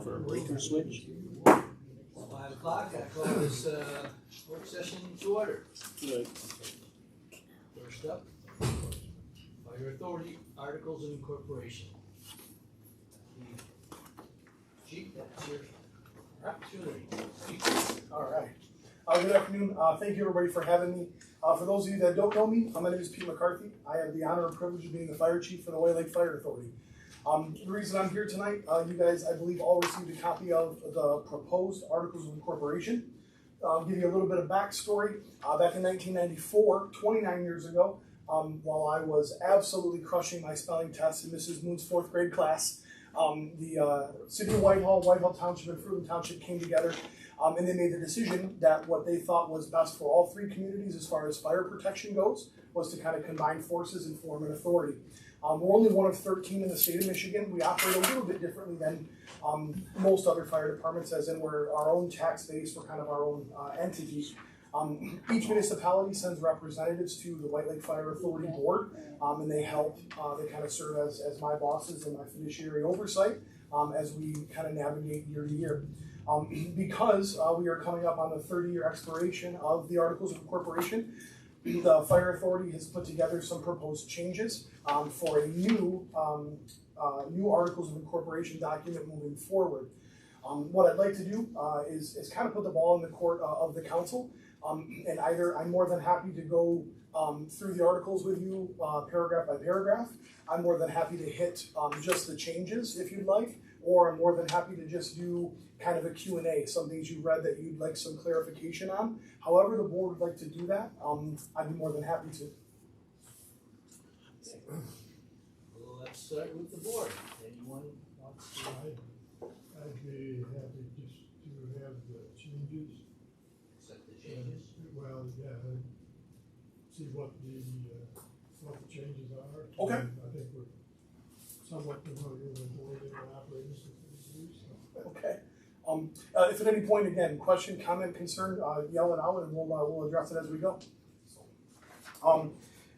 for a breaker switch. 5 o'clock, I call this work session to order. Right. First up, Fire Authority Articles of Incorporation. Chief, that's your opportunity. All right. Good afternoon. Thank you everybody for having me. For those of you that don't know me, my name is Pete McCarthy. I have the honor and privilege of being the fire chief for the White Lake Fire Authority. The reason I'm here tonight, you guys, I believe, all received a copy of the proposed Articles of Incorporation. I'll give you a little bit of backstory. Back in 1994, 29 years ago, while I was absolutely crushing my spelling test in Mrs. Moon's 4th grade class, the city of Whitehall, Whitehall Township, and Fruitland Township came together, and they made the decision that what they thought was best for all three communities as far as fire protection goes was to kind of combine forces and form an authority. We're only one of 13 in the state of Michigan. We operate a little bit differently than most other fire departments, as in we're our own tax base, we're kind of our own entity. Each municipality sends representatives to the White Lake Fire Authority Board, and they help, they kind of serve as my bosses and my fiduciary oversight as we kind of navigate year to year. Because we are coming up on the 30-year expiration of the Articles of Incorporation, the Fire Authority has put together some proposed changes for a new Articles of Incorporation document moving forward. What I'd like to do is kind of put the ball in the court of the council, and either I'm more than happy to go through the articles with you paragraph by paragraph. I'm more than happy to hit just the changes if you'd like, or I'm more than happy to just do kind of a Q&A, some things you read that you'd like some clarification on. However the board would like to do that, I'd be more than happy to. Well, let's start with the board. Anyone wants to? I'd be happy just to have the changes. Accept the changes? Well, yeah, see what the changes are. Okay. And I think we're somewhat familiar with the way they were operating since we do so. Okay. If at any point, again, question, comment, concern, yell it out, and we'll address it as we go. A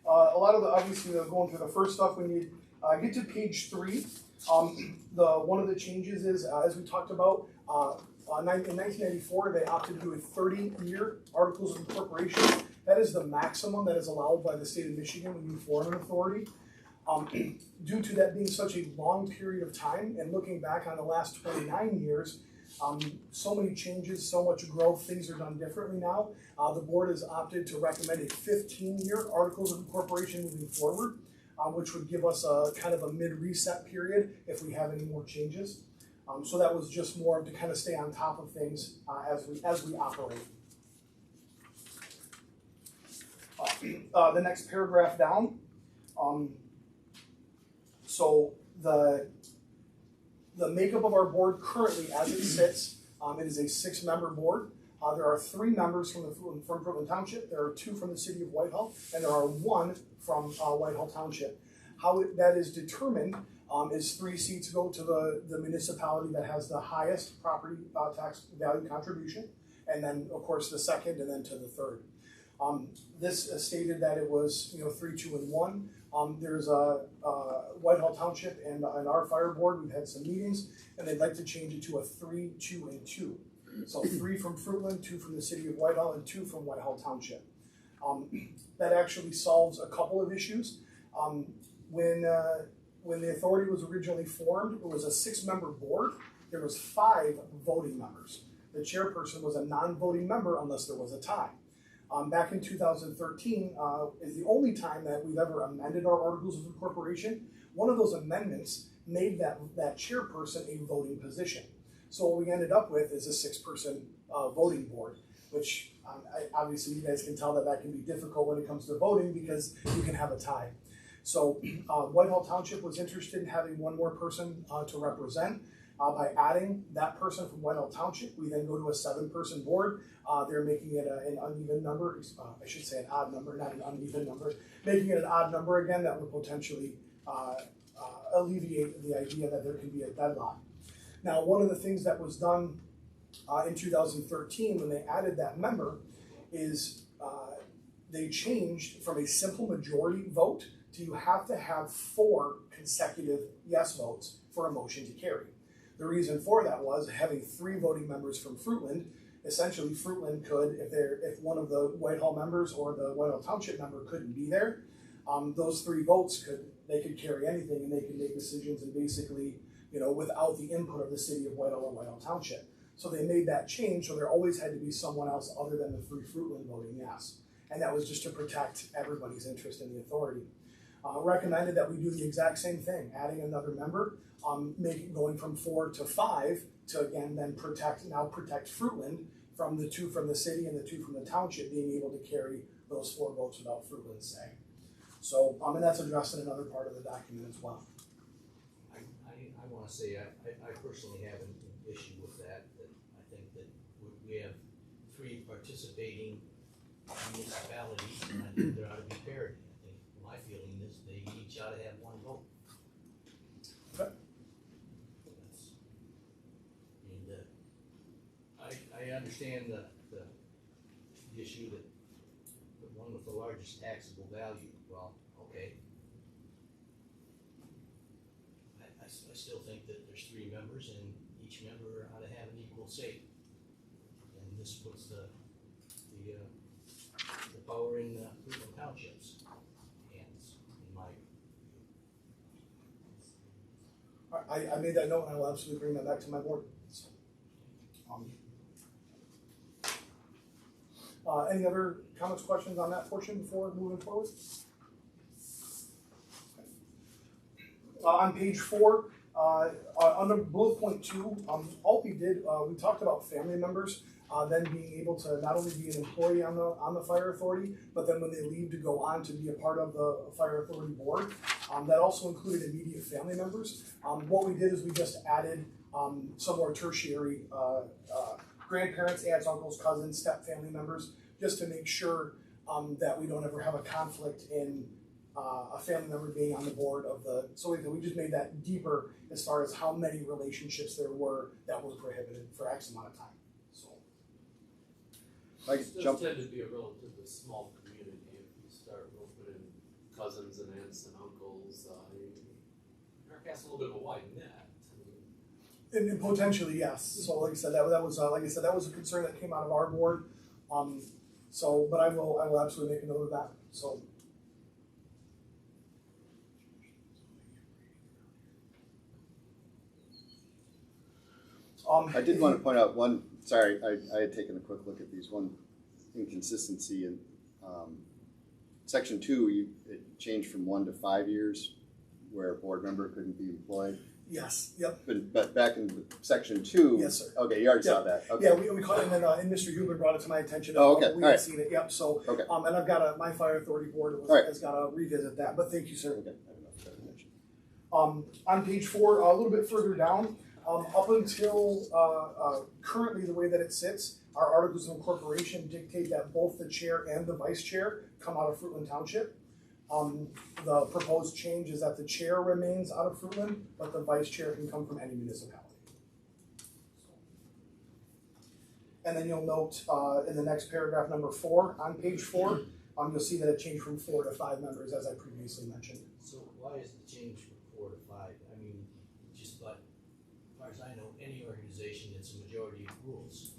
lot of the, obviously, going through the first stuff, when you get to page 3, one of the changes is, as we talked about, in 1994, they opted to do a 30-year Articles of Incorporation. That is the maximum that is allowed by the state of Michigan when you form an authority. Due to that being such a long period of time, and looking back on the last 29 years, so many changes, so much growth, things are done differently now. The board has opted to recommend a 15-year Articles of Incorporation moving forward, which would give us a kind of a mid-reset period if we have any more changes. So that was just more to kind of stay on top of things as we operate. The next paragraph down. So the makeup of our board currently, as it sits, it is a 6-member board. There are 3 members from Fruitland Township, there are 2 from the city of Whitehall, and there are 1 from Whitehall Township. How that is determined is 3 seats go to the municipality that has the highest property tax value contribution, and then of course the second, and then to the third. This stated that it was 3, 2, and 1. There's a Whitehall Township and our fire board. We've had some meetings, and they'd like to change it to a 3, 2, and 2. So 3 from Fruitland, 2 from the city of Whitehall, and 2 from Whitehall Township. That actually solves a couple of issues. When the authority was originally formed, it was a 6-member board. There was 5 voting members. The chairperson was a non-voting member unless there was a tie. Back in 2013 is the only time that we've ever amended our Articles of Incorporation. One of those amendments made that chairperson a voting position. So what we ended up with is a 6-person voting board, which obviously you guys can tell that can be difficult when it comes to voting because you can have a tie. So Whitehall Township was interested in having 1 more person to represent. By adding that person from Whitehall Township, we then go to a 7-person board. They're making it an uneven number, I should say an odd number, not an uneven number. Making it an odd number again, that would potentially alleviate the idea that there can be a deadlock. Now, one of the things that was done in 2013 when they added that member is they changed from a simple majority vote to you have to have 4 consecutive yes votes for a motion to carry. The reason for that was having 3 voting members from Fruitland. Essentially, Fruitland could, if one of the Whitehall members or the Whitehall Township member couldn't be there, those 3 votes could carry anything, and they could make decisions and basically, without the input of the city of Whitehall or Whitehall Township. So they made that change, so there always had to be someone else other than the 3 Fruitland voting yes. And that was just to protect everybody's interest in the authority. Recommended that we do the exact same thing, adding another member, going from 4 to 5 to again then protect Fruitland from the 2 from the city and the 2 from the township being able to carry those 4 votes without Fruitland's say. So, and that's addressed in another part of the document as well. I want to say I personally have an issue with that. That I think that we have 3 participating municipalities, and I think there ought to be parity. I think my feeling is they each ought to have 1 vote. Okay. I understand the issue that the one with the largest taxable value. Well, okay. I still think that there's 3 members, and each member ought to have an equal say. And this puts the power in Cleveland Township's hands, in my view. I made that note, and I will absolutely bring that back to my board. So, any other comments, questions on that portion before moving forward? On page 4, under bullet point 2, all we did, we talked about family members then being able to not only be an employee on the fire authority, but then when they leave to go on to be a part of the fire authority board. That also included immediate family members. What we did is we just added some more tertiary grandparents, aunts, uncles, cousins, step family members, just to make sure that we don't ever have a conflict in a family member being on the board of the. So we just made that deeper as far as how many relationships there were that were prohibited for X amount of time. So I It jump. does tend to be a relatively small community if you start roping in cousins and aunts and uncles. You're casting a little bit of a wide net. and potentially yes. So like I said, that was that was a concern that came out of our board. But I will absolutely make a note of that. So. I did want to point out one. Sorry, I had taken a quick look at these. One inconsistency in section 2. It changed from 1 to 5 years, where a board member couldn't be employed. Yes. Yep. But back in section 2. Yes, sir. Okay, you already saw that. Okay. Yeah, we caught it, and Mr. Huber brought it to my attention. Oh, okay. We All had right. seen it. Yep. So, Okay. And I've got my fire authority board has got to revisit that. But thank you, sir. Okay. I don't know if that was mentioned. On page 4, a little bit further down, up until currently the way that it sits, our articles of incorporation dictate that both the chair and the vice chair come out of Fruitland Township. The proposed change is that the chair remains out of Fruitland, but the vice chair can come from any municipality. And then you'll note in the next paragraph, number 4, on page 4, you'll see that it changed from 4 to 5 members, as I previously mentioned. So why is the change from 4 to 5? I mean, just but as far as I know, any organization that's a majority of rules.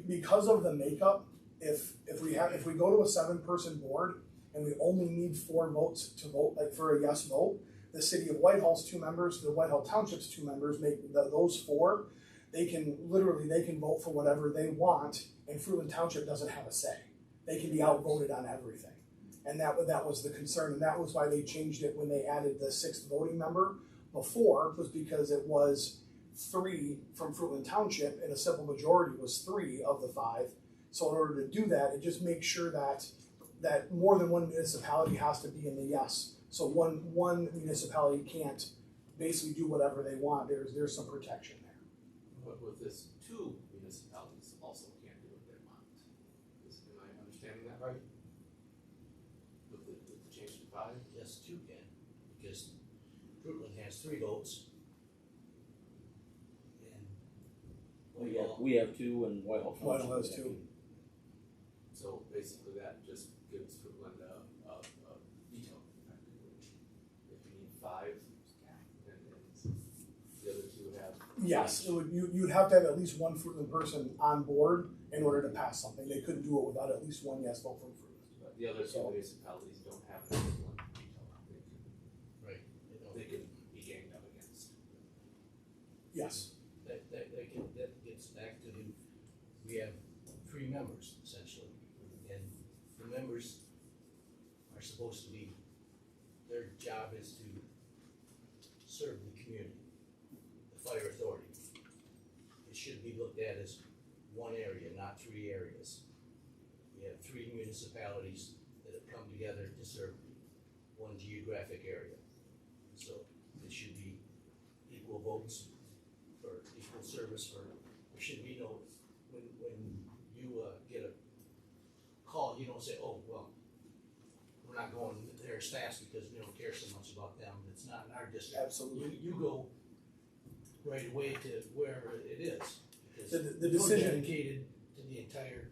Because of the makeup, if we go to a 7-person board and we only need 4 votes to vote, like for a yes vote, the city of Whitehall's 2 members, the Whitehall Township's 2 members make those 4. They can vote for whatever they want, and Fruitland Township doesn't have a say. They can be outvoted on everything, and that was the concern, and that was why they changed it when they added the 6th voting member. Before was because it was 3 from Fruitland Township, and a simple majority was 3 of the 5. So in order to do that, it just makes sure that more than one municipality has to be in the yes. So one municipality can't basically do whatever they want. There's some protection there. But with this, 2 municipalities also can't do what they want. Am I understanding that right? With the change to 5? Yes, 2 can, because Fruitland has 3 votes. And We have 2 and Whitehall. Whitehall has 2. So basically that just gives Fruitland a veto, effectively. If you need 5, Yes, it would, you'd have to have at least one Fruitland person on board in order to pass something. They couldn't do it without at least one yes vote from Fruitland. But the other two municipalities don't have an equivalent veto. Right. They could be ganged up against. Yes, That gets back to we have 3 members essentially, and the members are supposed to be, their job is to serve the community, the fire authority. It should be looked at as one area, not 3 areas. We have 3 municipalities that have come together to serve one geographic area. So it should be equal votes for equal service for, there should be no, when you get a call, you don't say, oh, well, we're not going there as fast because we don't care so much about them. It's not in our district. absolutely. You go right away to wherever it is. Because The you're decision, dedicated to the entire,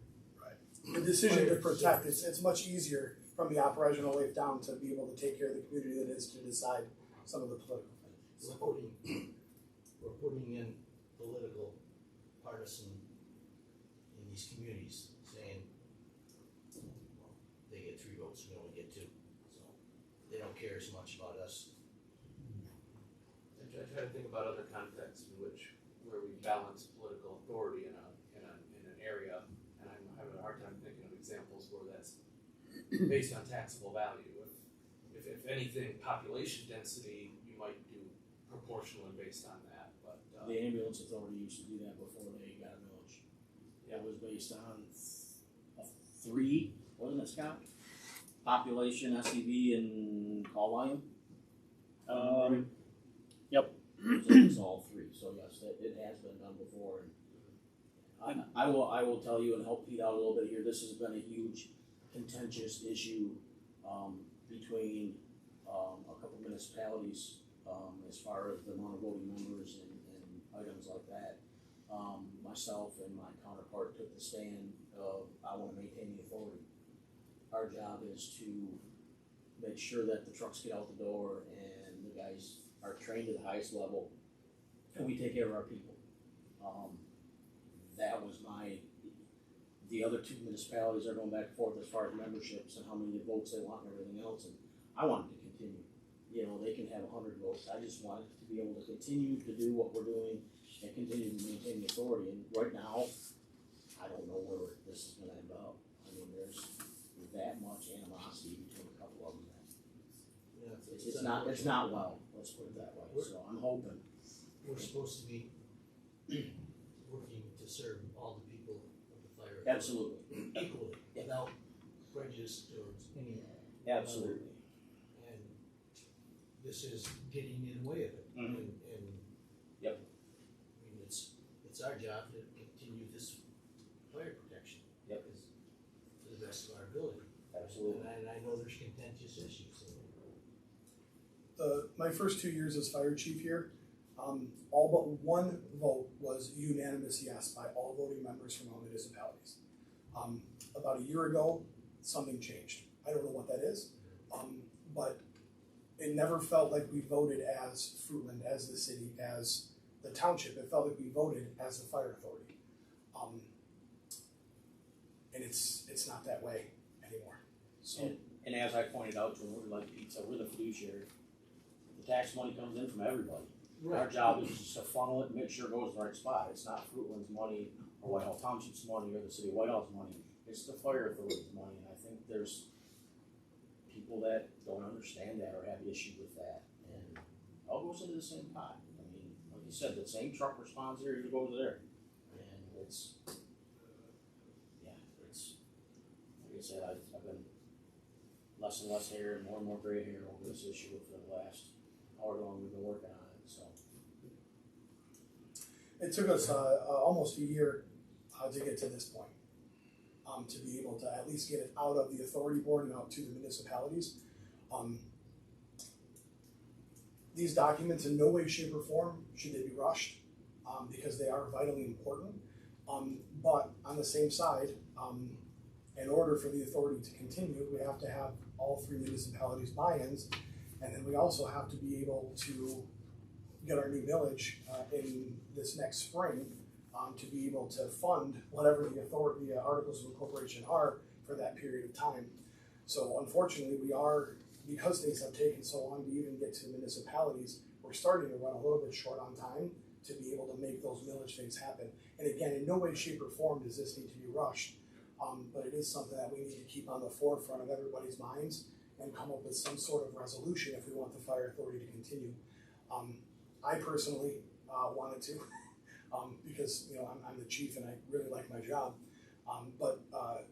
the decision to protect, it's much easier from the operational life down to be able to take care of the community than it is to decide some of the political things. we're putting in political partisan in these communities saying, well, they get 3 votes, we only get 2. So they don't care as much about us. I try to think about other contexts in which, where we balance political authority in an area, and I'm having a hard time thinking of examples where that's based on taxable value. If anything, population density, you might do proportionally based on that, but. The ambulance authority used to do that before they got a millage. It was based on 3, wasn't it, Scott? Population, SEV, and call volume? Yep. So it's all 3, so yes, it has been done before. And I will tell you and help Pete out a little bit here, this has been a huge contentious issue between a couple municipalities as far as the amount of voting members and items like that. Myself and my counterpart took the stand of, I want to maintain the authority. Our job is to make sure that the trucks get out the door and the guys are trained at the highest level, and we take care of our people. That was the other 2 municipalities are going back and forth as far as memberships and how many votes they want and everything else, and I want it to continue. You know, they can have 100 votes. I just want to be able to continue to do what we're doing and continue to maintain the authority. And right now, I don't know where this is going to end up. I mean, there's that much animosity between a couple of them. It's not well. Let's put it that way. So I'm hoping. We're supposed to be working to serve all the people of the fire. Absolutely. Equally, without prejudice towards any. Absolutely. And this is getting in the way of it. Mhm. And Yep. I mean, it's our job to continue this fire protection. Yep. To the best of our ability. Absolutely. And I know there's contentious issues. My first 2 years as fire chief here, all but 1 vote was unanimous yes by all voting members from all municipalities. About a year ago, something changed. I don't know what that is, but it never felt like we voted as Fruitland, as the city, as the township. It felt like we voted as the fire authority. And it's not that way anymore. So. And as I pointed out to him, we're like Pete said, we're the fiduciary. The tax money comes in from everybody. Right. Our job is just to funnel it and make sure it goes to the right spot. It's not Fruitland's money or Whitehall Township's money or the city of Whitehall's money. It's the fire authority's money. And I think there's people that don't understand that or have issue with that. And it all goes into the same pot. I mean, like you said, the same truck responds here, it goes there. And it's, like I said, I've been less and less hair and more gray hair over this issue for the last however long we've been working on it. So it took us almost a year to get to this point, to be able to at least get it out of the authority board and out to the municipalities. These documents in no way, shape, or form should they be rushed, because they are vitally important. But on the same side, in order for the authority to continue, we have to have all 3 municipalities' buy-ins, and then we also have to be able to get our new millage in this next spring to be able to fund whatever the articles of incorporation are for that period of time. So unfortunately, because things have taken so long to even get to municipalities, we're starting to run a little bit short on time to be able to make those millage things happen. And again, in no way, shape, or form does this need to be rushed, but it is something that we need to keep on the forefront of everybody's minds and come up with some sort of resolution if we want the fire authority to continue. I personally wanted to, because I'm the chief and I really like my job. But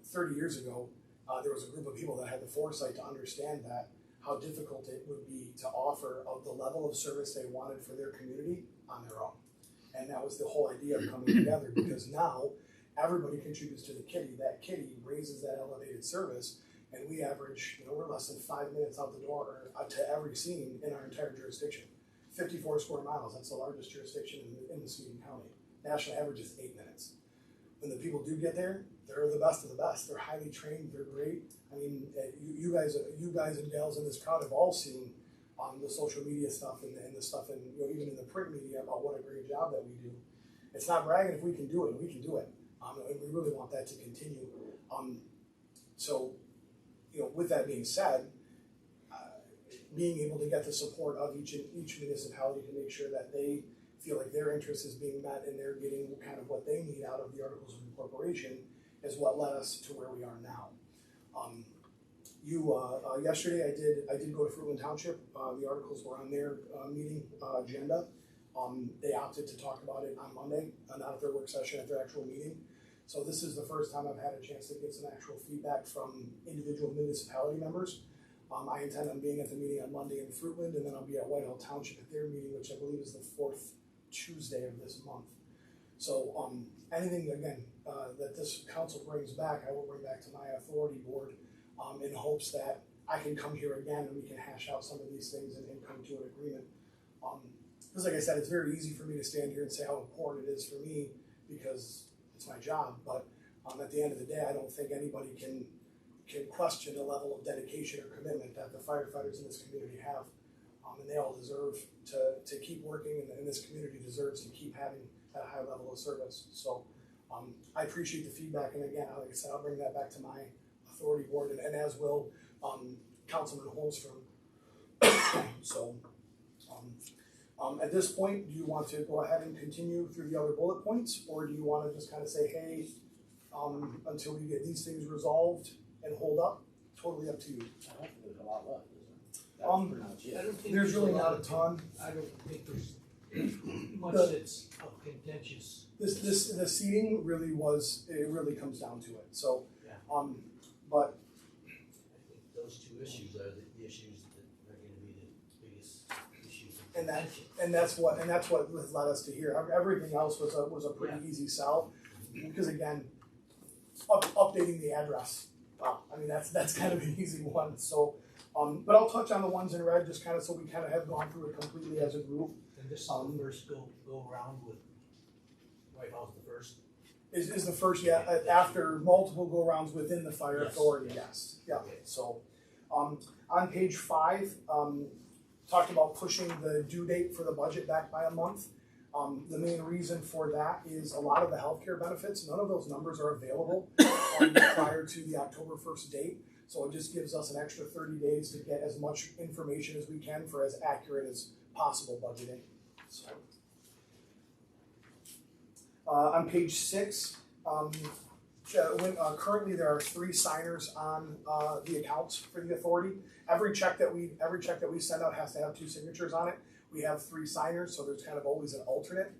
30 years ago, there was a group of people that had the foresight to understand that how difficult it would be to offer of the level of service they wanted for their community on their own. And that was the whole idea of coming together, because now everybody contributes to the kitty. That kitty raises that elevated service, and we average, we're less than 5 minutes out the door to every scene in our entire jurisdiction. 54 square miles, that's the largest jurisdiction in Muskegon County. National average is 8 minutes. When the people do get there, they're the best of the best. They're highly trained, they're great. I mean, you guys and gals in this crowd have all seen the social media stuff and the stuff, and even in the print media about what a great job that we do. It's not bragging if we can do it, and we can do it. And we really want that to continue. So, with that being said, being able to get the support of each municipality to make sure that they feel like their interest is being met and they're getting kind of what they need out of the Articles of Incorporation is what led us to where we are now. Yesterday I did go to Fruitland Township. The articles were on their meeting agenda. They opted to talk about it on Monday, not at their work session, at their actual meeting. So this is the first time I've had a chance to get some actual feedback from individual municipality members. I intend on being at the meeting on Monday in Fruitland, and then I'll be at Whitehall Township at their meeting, which I believe is the 4th Tuesday of this month. So anything, again, that this council brings back, I will bring back to my authority board in hopes that I can come here again and we can hash out some of these things and come to an agreement. Because like I said, it's very easy for me to stand here and say how important it is for me because it's my job, but at the end of the day, I don't think anybody can question the level of dedication or commitment that the firefighters in this community have. And they all deserve to keep working, and this community deserves to keep having that high level of service. So I appreciate the feedback, and again, like I said, I'll bring that back to my authority board, and as will Councilman Holmstrom. So at this point, do you want to go ahead and continue through the other bullet points, or do you want to just kind of say, hey, until we get these things resolved and hold up? Totally up to you. I don't think there's a lot left, is there? That's pretty much it. I don't think There's really not a ton. I don't think there's much that's of contentious. The seating really comes down to it. So, Yeah. But I think those two issues are the issues that are going to be the biggest issues of And that- contention. and that's what has led us to here. Everything else was a pretty easy sell, because again, updating the address. I mean that's kind of an easy one. So, but I'll touch on the ones in red just kind of so we kind of have gone through it completely as a group. And this is the first go around with Whitehall's the first. Is the first after multiple go rounds within the fire Yes, authority? yes. Yes. Yeah. Okay. So, on page 5, talked about pushing the due date for the budget back by a month. The main reason for that is a lot of the healthcare benefits, none of those numbers are available prior to the October 1st date. So it just gives us an extra 30 days to get as much information as we can for as accurate as possible budgeting. So, on page 6, currently there are 3 signers on the accounts for the authority. Every check that we send out has to have 2 signatures on it. We have 3 signers, so there's kind of always an alternate.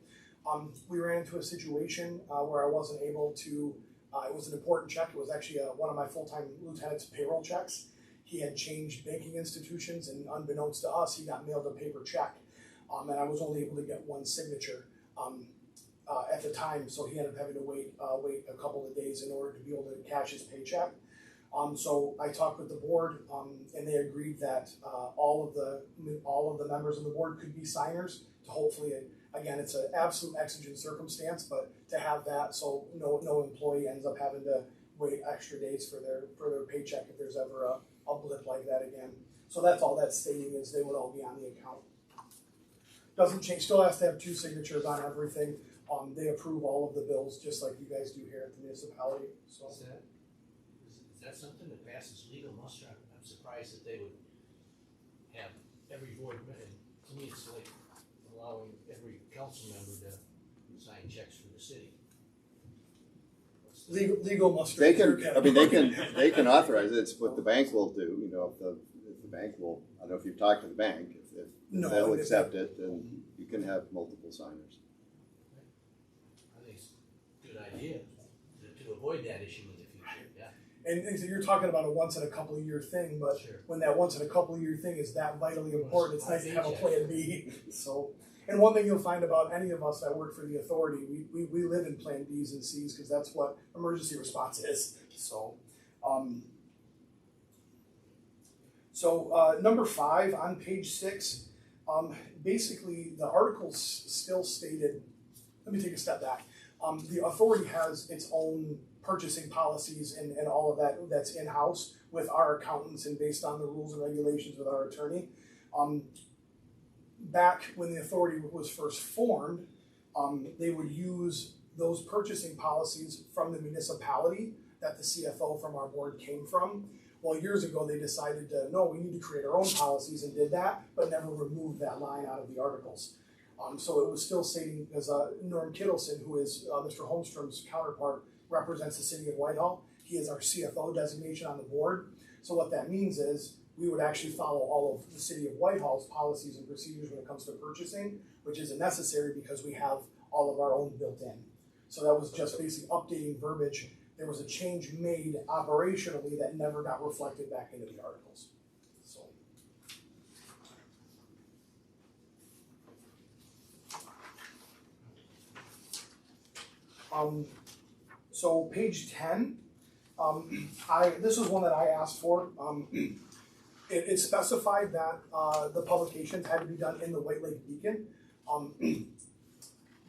We ran into a situation where I wasn't able to. It was an important check. It was actually one of my full-time lieutenant's payroll checks. He had changed banking institutions, and unbeknownst to us, he got mailed a paper check, and I was only able to get 1 signature at the time. So he ended up having to wait a couple of days in order to be able to cash his paycheck. So I talked with the board, and they agreed that all of the members of the board could be signers to hopefully. Again, it's an absolute exigent circumstance, but to have that so no employee ends up having to wait extra days for their paycheck if there's ever a blip like that again. So that's all that's stating is they would all be on the account. Doesn't change, still has to have 2 signatures on everything. They approve all of the bills, just like you guys do here at the municipality, so. Is that something that passes legal muster? I'm surprised that they would have every board member. To me, it's like allowing every council member to sign checks for the city. Legal muster. They can, I mean, they can authorize it. It's what the bank will do, you know, if the bank will, I don't know if you've talked to the bank, if No, they'll accept it, then you can have multiple signers. I think it's a good idea to avoid that issue in the future, yeah. And so you're talking about a once in a couple of year thing, but Sure. when that once in a couple of year thing is that vitally important, it's nice to have a Paycheck. plan B. So, and one thing you'll find about any of us that work for the authority, we live in plan Bs and Cs because that's what emergency response is. So, number 5 on page 6, basically the articles still stated, let me take a step back. The authority has its own purchasing policies and all of that that's in-house with our accountants and based on the rules and regulations with our attorney. Back when the authority was first formed, they would use those purchasing policies from the municipality that the CFO from our board came from. Well, years ago they decided no, we need to create our own policies and did that, but never removed that line out of the articles. So it was still stating, because Norm Kittleson, who is Mr. Holmstrom's counterpart, represents the city of Whitehall. He is our CFO designation on the board. So what that means is we would actually follow all of the city of Whitehall's policies and procedures when it comes to purchasing, which isn't necessary because we have all of our own built in. So that was just basically updating verbiage. There was a change made operationally that never got reflected back into the articles. So. So page 10, this is one that I asked for. It specified that the publications had to be done in the White Lake Beacon.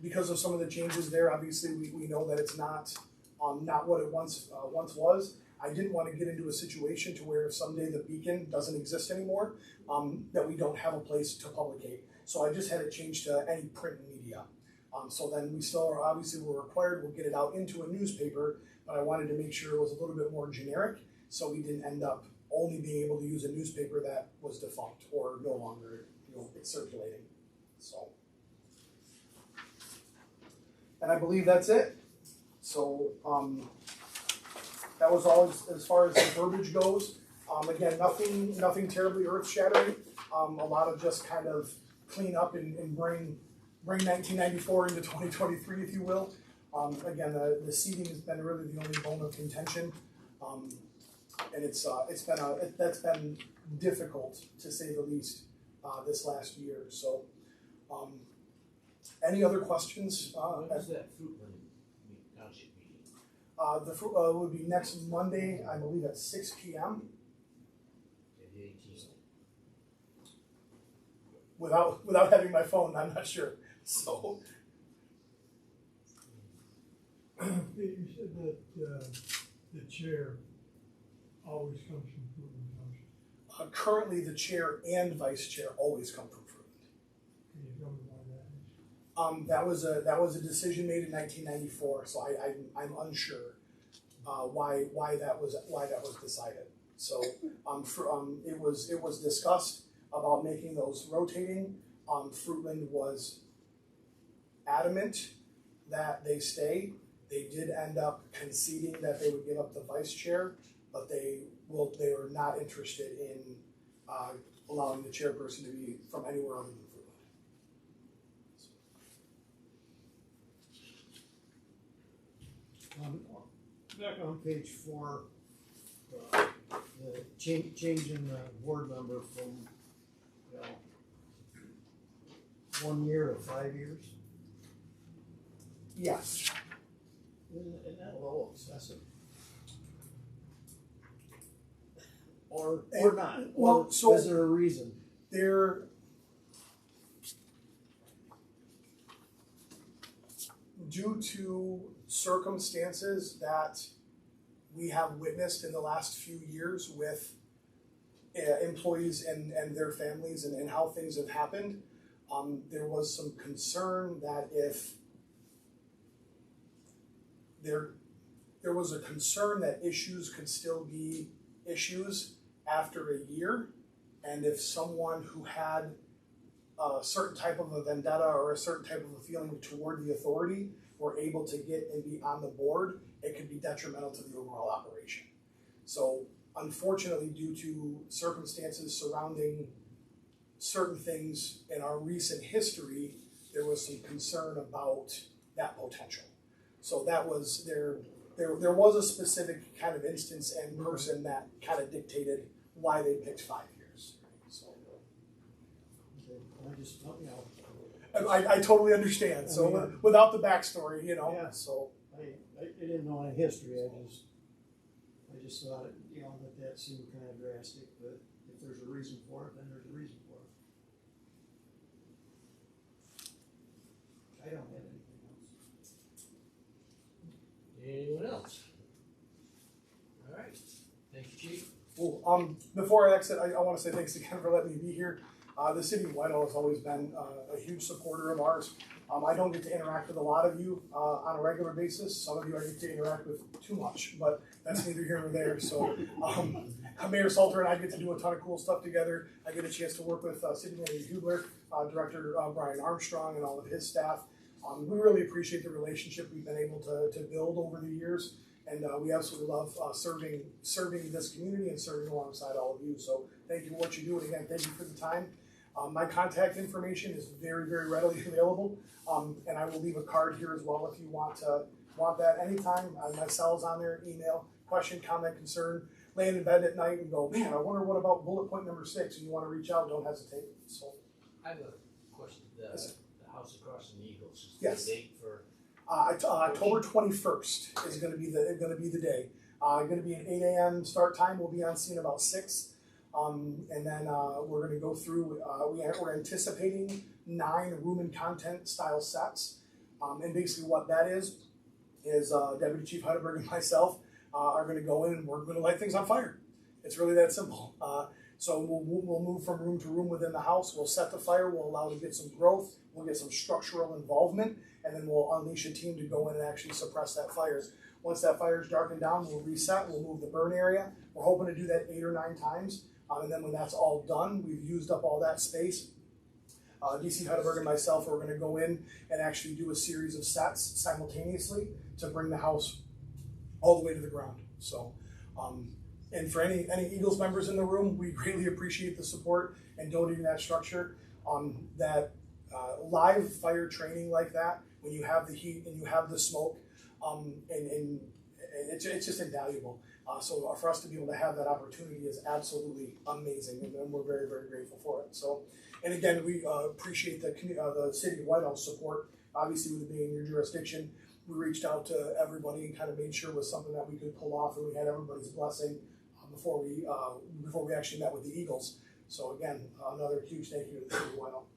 Because of some of the changes there, obviously we know that it's not what it once was. I didn't want to get into a situation to where if someday the Beacon doesn't exist anymore, that we don't have a place to publicate. So I just had it changed to any print media. So then we still are, obviously we're required, we'll get it out into a newspaper, but I wanted to make sure it was a little bit more generic, so we didn't end up only being able to use a newspaper that was defunct or no longer, it's circulating. So, and I believe that's it. So that was all as far as the verbiage goes. Again, nothing terribly earth-shattering. A lot of just kind of clean up and bring 1994 into 2023, if you will. Again, the seating has been really the only bone of contention, and that's been difficult to say the least this last year. So, any other questions? When is that Fruitland Township meeting? The would be next Monday, I believe, at 6 p.m. The 18th. Without having my phone, I'm not sure. So. You said that the chair always comes from Fruitland Township. Currently, the chair and vice chair always come from Fruitland. Can you tell me why that is? That was a decision made in 1994, so I'm unsure why that was decided. So it was discussed about making those rotating. Fruitland was adamant that they stay. They did end up conceding that they would give up the vice chair, but they were not interested in allowing the chairperson to be from anywhere other than Fruitland. Back on page 4, the change in the board member from 1 year to 5 years. Yes. Isn't that a little excessive? Or not? Well, Or so- is there a reason? They're due to circumstances that we have witnessed in the last few years with employees and their families and how things have happened. There was some concern that if there was a concern that issues could still be issues after a year, and if someone who had a certain type of a vendetta or a certain type of a feeling toward the authority were able to get and be on the board, it could be detrimental to the overall operation. So unfortunately, due to circumstances surrounding certain things in our recent history, there was some concern about that potential. So that was there was a specific kind of instance and person that kind of dictated why they picked 5 years. So I just, you know, I totally understand. So without the backstory, you know, Yeah. so I didn't know any history, I just thought, you know, that seemed kind of drastic, but if there's a reason for it, then there's a reason for it. I don't have anything else. Anyone else? All right, thank you, Chief. cool. Before I exit, I want to say thanks again for letting me be here. The city of Whitehall has always been a huge supporter of ours. I don't get to interact with a lot of you on a regular basis. Some of you I get to interact with too much, but that's neither here nor there. So Mayor Salter and I get to do a ton of cool stuff together. I get a chance to work with City Manager Hubler, Director Brian Armstrong, and all of his staff. We really appreciate the relationship we've been able to build over the years, and we absolutely love serving this community and serving alongside all of you. So thank you for what you do, and again, thank you for the time. My contact information is very, very readily available, and I will leave a card here as well if you want that anytime. My cell's on there, email, question, comment, concern, laying in bed at night and go, man, I wonder what about bullet point number 6, and you want to reach out, don't hesitate. So, I have a question. The house across from the Eagles, is Yes. the date for? October 21st is going to be the day. Going to be an 8 a.m. start time. We'll be on scene about 6. And then we're going to go through, we're anticipating 9 room and content style sets. And basically what that is Deputy Chief Heidelberg and myself are going to go in and we're going to light things on fire. It's really that simple. So we'll move from room to room within the house. We'll set the fire. We'll allow to get some growth. We'll get some structural involvement. And then we'll unleash a team to go in and actually suppress that fire. Once that fire is darkened down, we'll reset. We'll move the burn area. We're hoping to do that 8 or 9 times. And then when that's all done, we've used up all that space. DC Heidelberg and myself are going to go in and actually do a series of sets simultaneously to bring the house all the way to the ground. So, and for any Eagles members in the room, we greatly appreciate the support and donating that structure. That live fire training like that, when you have the heat and you have the smoke, and it's just invaluable. So for us to be able to have that opportunity is absolutely amazing, and we're very, very grateful for it. So, and again, we appreciate the city of Whitehall's support. Obviously, with it being in your jurisdiction, we reached out to everybody and kind of made sure it was something that we could pull off, and we had everybody's blessing before we actually met with the Eagles. So again, another huge thank you to the city of Whitehall.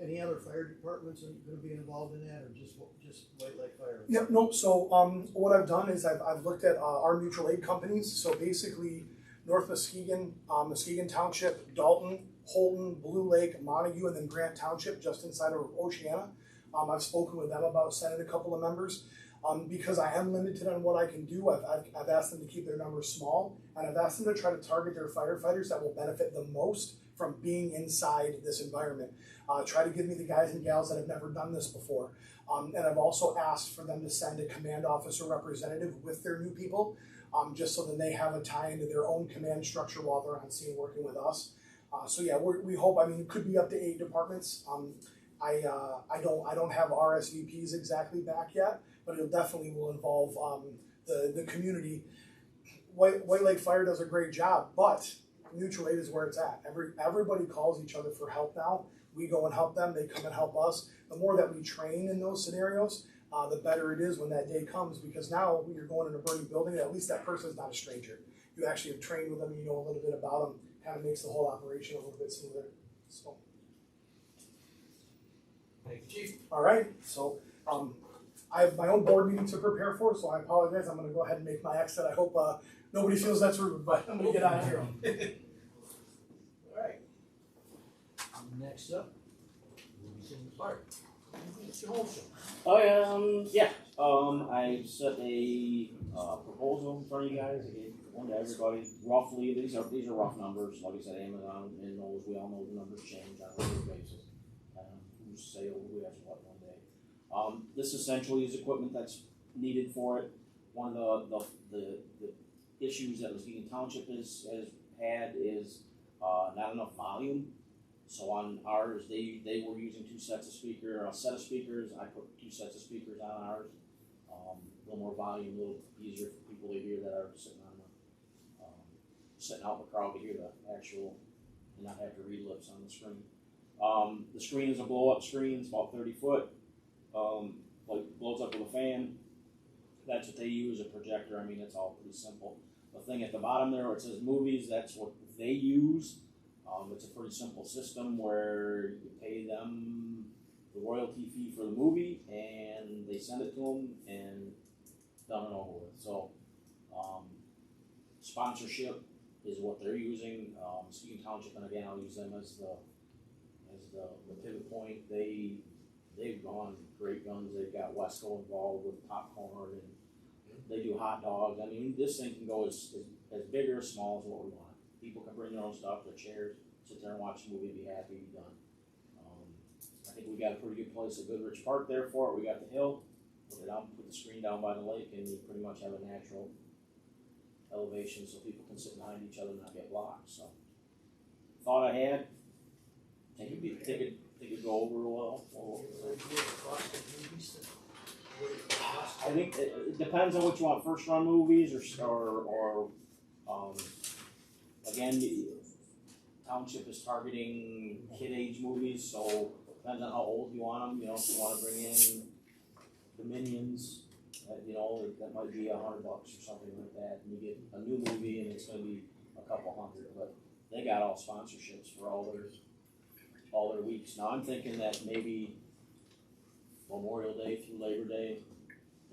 Any other fire departments are going to be involved in that, or just White Lake Fire? Yep, no. So what I've done is I've looked at our mutual aid companies. So basically, North Muskegon, Muskegon Township, Dalton, Holton, Blue Lake, Montague, and then Grant Township, just inside of Oceana. I've spoken with them about sending a couple of members. Because I am limited on what I can do, I've asked them to keep their numbers small, and I've asked them to try to target their firefighters that will benefit the most from being inside this environment. Try to give me the guys and gals that have never done this before. And I've also asked for them to send a command officer representative with their new people, just so that they have a tie into their own command structure while they're on scene working with us. So yeah, we hope, I mean, it could be up to 8 departments. I don't have RSVPs exactly back yet, but it definitely will involve the community. White Lake Fire does a great job, but mutual aid is where it's at. Everybody calls each other for help now. We go and help them, they come and help us. The more that we train in those scenarios, the better it is when that day comes, because now when you're going in a burning building, at least that person's not a stranger. You actually have trained with them, you know a little bit about them, kind of makes the whole operation a little bit smoother. So. Thank you, Chief. All right, so I have my own board meeting to prepare for, so I apologize. I'm going to go ahead and make my exit. I hope nobody feels that's rude, but I'm going to get out of here. All right. Next up, movies in the park. Mr. Holmstrom. I set a proposal in front of you guys. I gave one to everybody. Roughly, these are rough numbers. Like I said, Amazon and those, we all know the numbers change on a regular basis. Whose sale who has what one day. This essentially is equipment that's needed for it. One of the issues that Muskegon Township has had is not enough volume. So on ours, they were using a set of speakers. I put 2 sets of speakers on ours. A little more volume, a little easier for people to hear that are sitting out in the crowd to hear the actual and not have to read lips on the screen. The screen is a blow-up screen. It's about 30 foot. Blows up with a fan. That's what they use, a projector. I mean, it's all pretty simple. The thing at the bottom there where it says movies, that's what they use. It's a pretty simple system where you pay them the royalty fee for the movie, and they send it to them, and done and over with. So, sponsorship is what they're using. Muskegon Township, and again, I'll use them as the pivot point. They've gone great guns. They've got Wesco involved with popcorn, and they do hot dogs. I mean, this thing can go as big or as small as what we want. People can bring their own stuff, their chairs, sit there and watch the movie and be happy, be done. I think we got a pretty good place at Goodrich Park there for it. We got the hill, put the screen down by the lake, and you pretty much have a natural elevation so people can sit behind each other and not get blocked. So, thought I had. Think it'd go over well. I think it depends on what you want. First run movies or again, Township is targeting kid age movies, so depends on how old you want them. You know, if you want to bring in the Minions, that might be $100 or something like that, and you get a new movie and it's going to be a couple hundred. But they got all sponsorships for all their weeks. Now I'm thinking that maybe Memorial Day through Labor Day,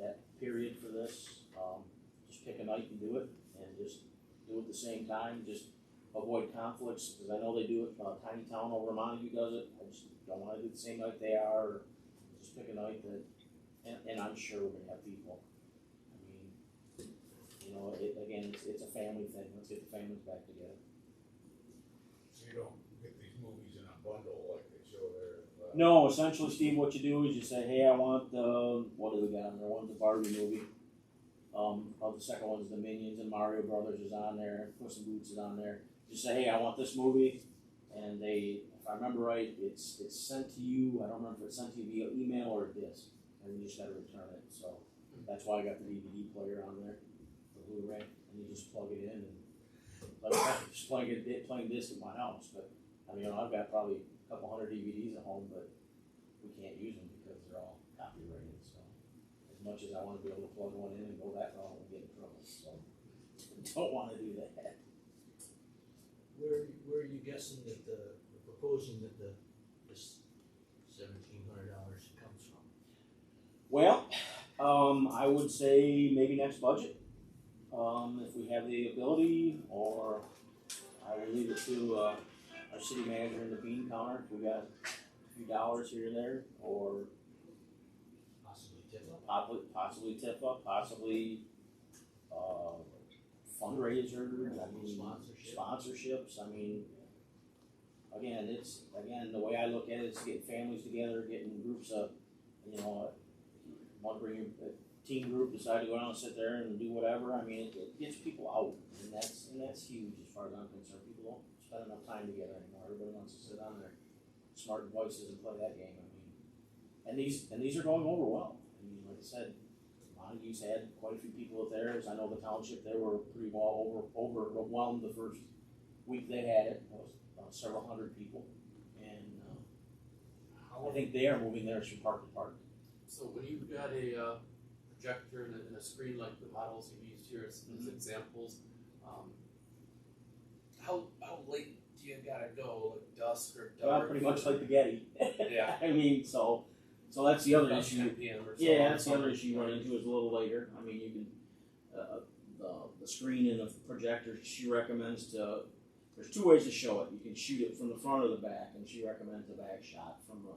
that period for this, just pick a night and do it, and just do it at the same time. Just avoid conflicts, because I know they do it. Tiny Town over Montague does it. I just don't want to do it the same night they are. Or just pick a night that, and I'm sure we're gonna have people. I mean, again, it's a family thing. Let's get the families back together. So you don't get these movies in a bundle like they show there? No, essentially, Steve, what you do is you say, hey, I want what do we got on there? One's the Barbie movie. The second one's the Minions, and Mario Brothers is on there. Puss in Boots is on there. Just say, hey, I want this movie, and if I remember right, it's sent to you. I don't remember if it's sent to you via email or a disc, and you just got to return it. So that's why I got the DVD player on there, the Blu-ray, and you just plug it in, and just playing disc at my house. But I mean, I've got probably a couple hundred DVDs at home, but we can't use them because they're all copyrighted. So as much as I want to be able to plug one in and go that route and get in trouble, so don't want to do that. Where are you guessing that proposing that this $1,700 comes from? Well, I would say maybe next budget, if we have the ability, or I will leave it to our city manager and the bean counter if we got a few dollars here and there, or possibly tip up, possibly fundraiser. I mean, sponsorships. I mean, again, the way I look at it, it's getting families together, getting groups of, want to bring your teen group, decide to go down and sit there and do whatever. I mean, it gets people out, and that's huge as far as I'm concerned. People don't spend enough time together anymore. Everybody wants to sit on their smart devices and play that game. I mean, and these are going over well. I mean, like I said, Montague's had quite a few people at theirs. I know the township, they were pretty well overwhelmed the first week they had it. It was several hundred people, and I think they are moving theirs from park to park. So when you've got a projector and a screen like the models you've used here as examples, how late do you gotta go, like dusk or dark? Well, pretty much like the Getty. Yeah. I mean, so that's the other About issue. 10 p.m. or so. Yeah, that's the other issue you run into is a little later. I mean, you can the screen and the projector. She recommends to there's two ways to show it. You can shoot it from the front or the back, and she recommends the back shot from the,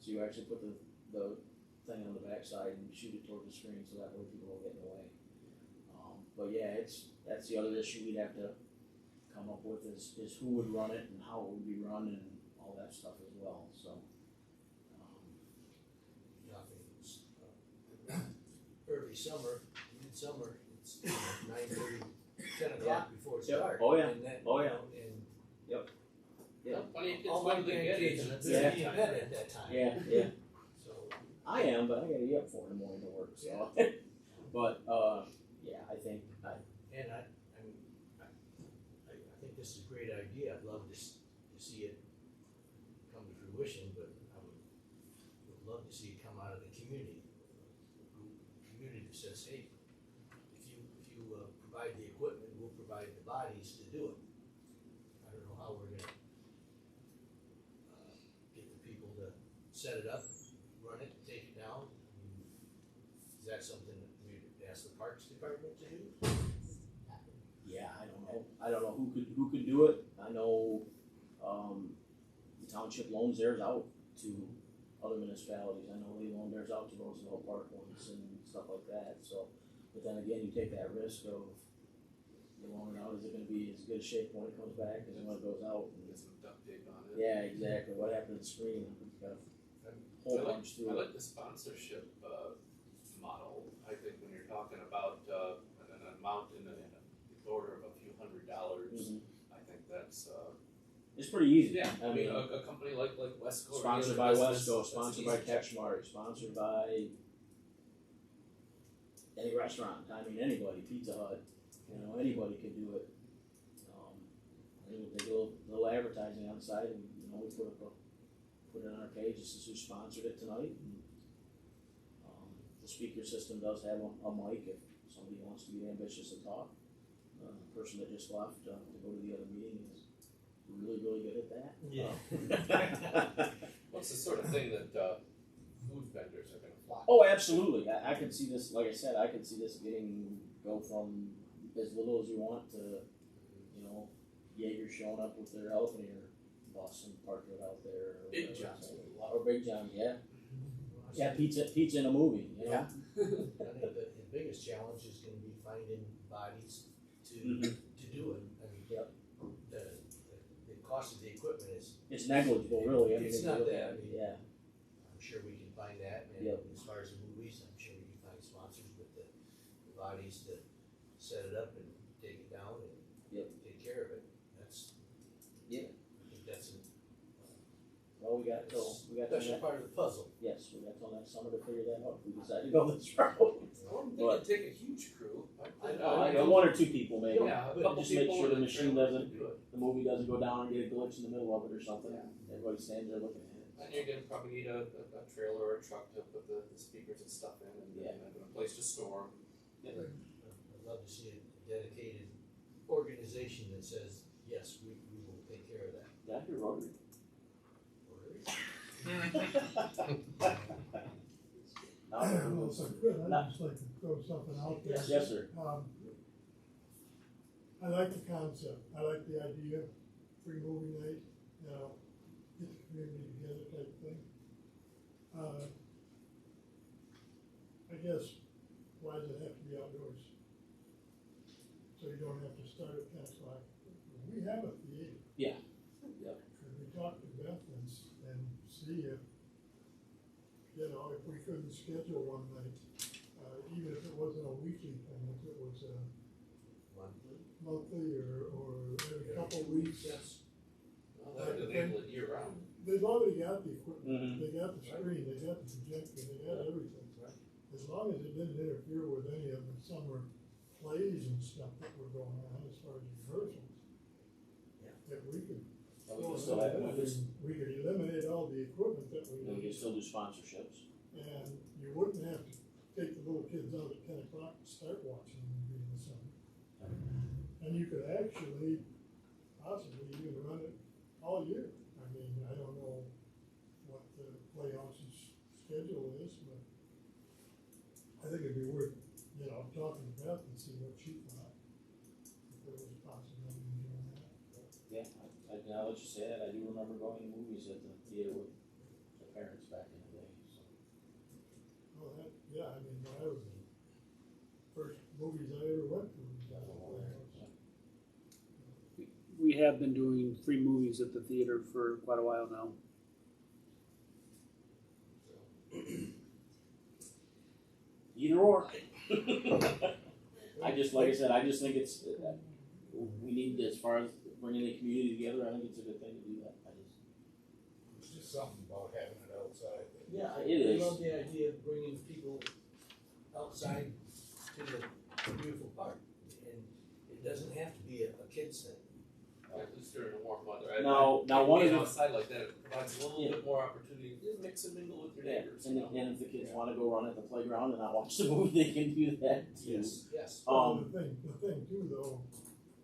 so you actually put the thing on the back side and shoot it toward the screen so that way people don't get in the way. But yeah, that's the other issue we'd have to come up with is who would run it and how it would be run and all that stuff as well, so. Early summer, midsummer, it's 9:30, 10 o'clock before it's Yep. dark. Oh, yeah. And that, Oh, yeah. And Yeah. Plenty of kids all my go to the grandkids games. are Yeah. in bed at that time. Yeah. So, I am, but I gotta get up 4 in the morning to work, so. But, yeah, I think, and I think this is a great idea. I'd love to see it come to fruition, but I would love to see it come out of the community. Community that says, hey, if you provide the equipment, we'll provide the bodies to do it. I don't know how we're gonna get the people to set it up, run it, take it down. I mean, is that something that we'd ask the Parks Department to do? yeah, I don't know who could do it. I know, the township loans theirs out to other municipalities. I know they loan theirs out to Roosevelt Park ones and stuff like that, so. But then again, you take that risk of you loan it out, is it gonna be as good a shape when it comes back as when it goes out? And Get some duct tape on it. yeah, exactly. What happened to the screen? We've got a whole bunch I through it. like the sponsorship model. I think when you're talking about an amount in the order of a few $100s, Mhm. I think that's It's pretty easy. yeah. I I mean, mean, a company like Wesco, sponsored by Wesco, sponsored by Catchmark, sponsored by any restaurant. I mean, anybody, Pizza Hut, anybody can do it. They do a little advertising on the side, and we put it on our page. This is who sponsored it tonight. And, the speaker system does have a mic if somebody wants to be ambitious and talk. The person that just left to go to the other meeting is really, really good at that. Yeah. What's the sort of thing that food vendors are going to flock? Oh, absolutely. I could see this, like I said, I could see this go from as little as you want to, Jaeger showing up with their elephant ear bus and parking it out there. Or Big whatever. John's. Or Big John, yeah. Yeah, pizza in a movie, I think the biggest challenge is gonna be finding bodies to do it. I mean, Yep. the cost of the equipment is, It's negligible, really. I mean, It's if you not look that, at I it, mean- yeah. I'm sure we can find that, and Yep. as far as the movies, I'm sure we can find sponsors with the bodies to set it up and take it down and Yep. take care of it. That's, Yeah. I think that's Well, we got till special part of the puzzle. yes, we got till next summer to figure that out. If we decide to go this route. Well, they But- could take a huge crew. One or two people maybe. Yeah, a But couple just make people sure the and a machine trailer doesn't, can do it. the movie doesn't go down and get a glitch in the middle of it or something. Yeah. Everybody stands there looking at it. And you're gonna probably need a trailer or a truck to put the speakers and stuff in, and Yeah. and a place to store 'em. I'd love to see a dedicated organization that says, yes, we will take care of that. Yeah, you're Rotary. Well, if I could, I'd just like to throw something out there. Yes, sir. I like the concept, I like the idea, free movie night, get the community together type thing. I guess, why does it have to be outdoors? So you don't have to start at 10 o'clock. We have a theater. Yeah. Yep. Could we talk to Beth and see if, if we couldn't schedule one night, even if it wasn't a weekly thing, if it was a monthly or every couple of weeks. Yes. Well, that would enable it year round. They've already got the equipment, Mhm. they got the screen, they got the projector, they got everything. As long as it didn't interfere with any of the summer plays and stuff that were going on as far as rehearsals. That we could. And we can still have, We could eliminate all the equipment that we we can need, still do sponsorships. and you wouldn't have to take the little kids out at 10 o'clock and start watching the movie in the summer. And you could actually, possibly even run it all year. I mean, I don't know what the Playhouse's schedule is, but I think it'd be worth, talking to Beth and see what she thought. If there was a possibility of doing that. Yeah, now that you say that, I do remember going to movies at the theater with the parents back in the day, so. Oh, that, yeah, I mean, when I was in, first movies I ever went to. We have been doing free movies at the theater for quite a while now. Either or. I just, like I said, I just think it's, we need, as far as bringing the community together, I think it's a good thing to do that. It's just something about having it outside. Yeah, I it is. love the idea of bringing people outside to the beautiful park, and it doesn't have to be a kid's thing. At least during the warm weather. Now one of being the, outside like that, it provides a little bit more opportunity to mix and mingle with your yeah, neighbors. and, you know? and if the kids wanna go run at the playground and not watch the movie, they can do that too. Yes. The thing too though,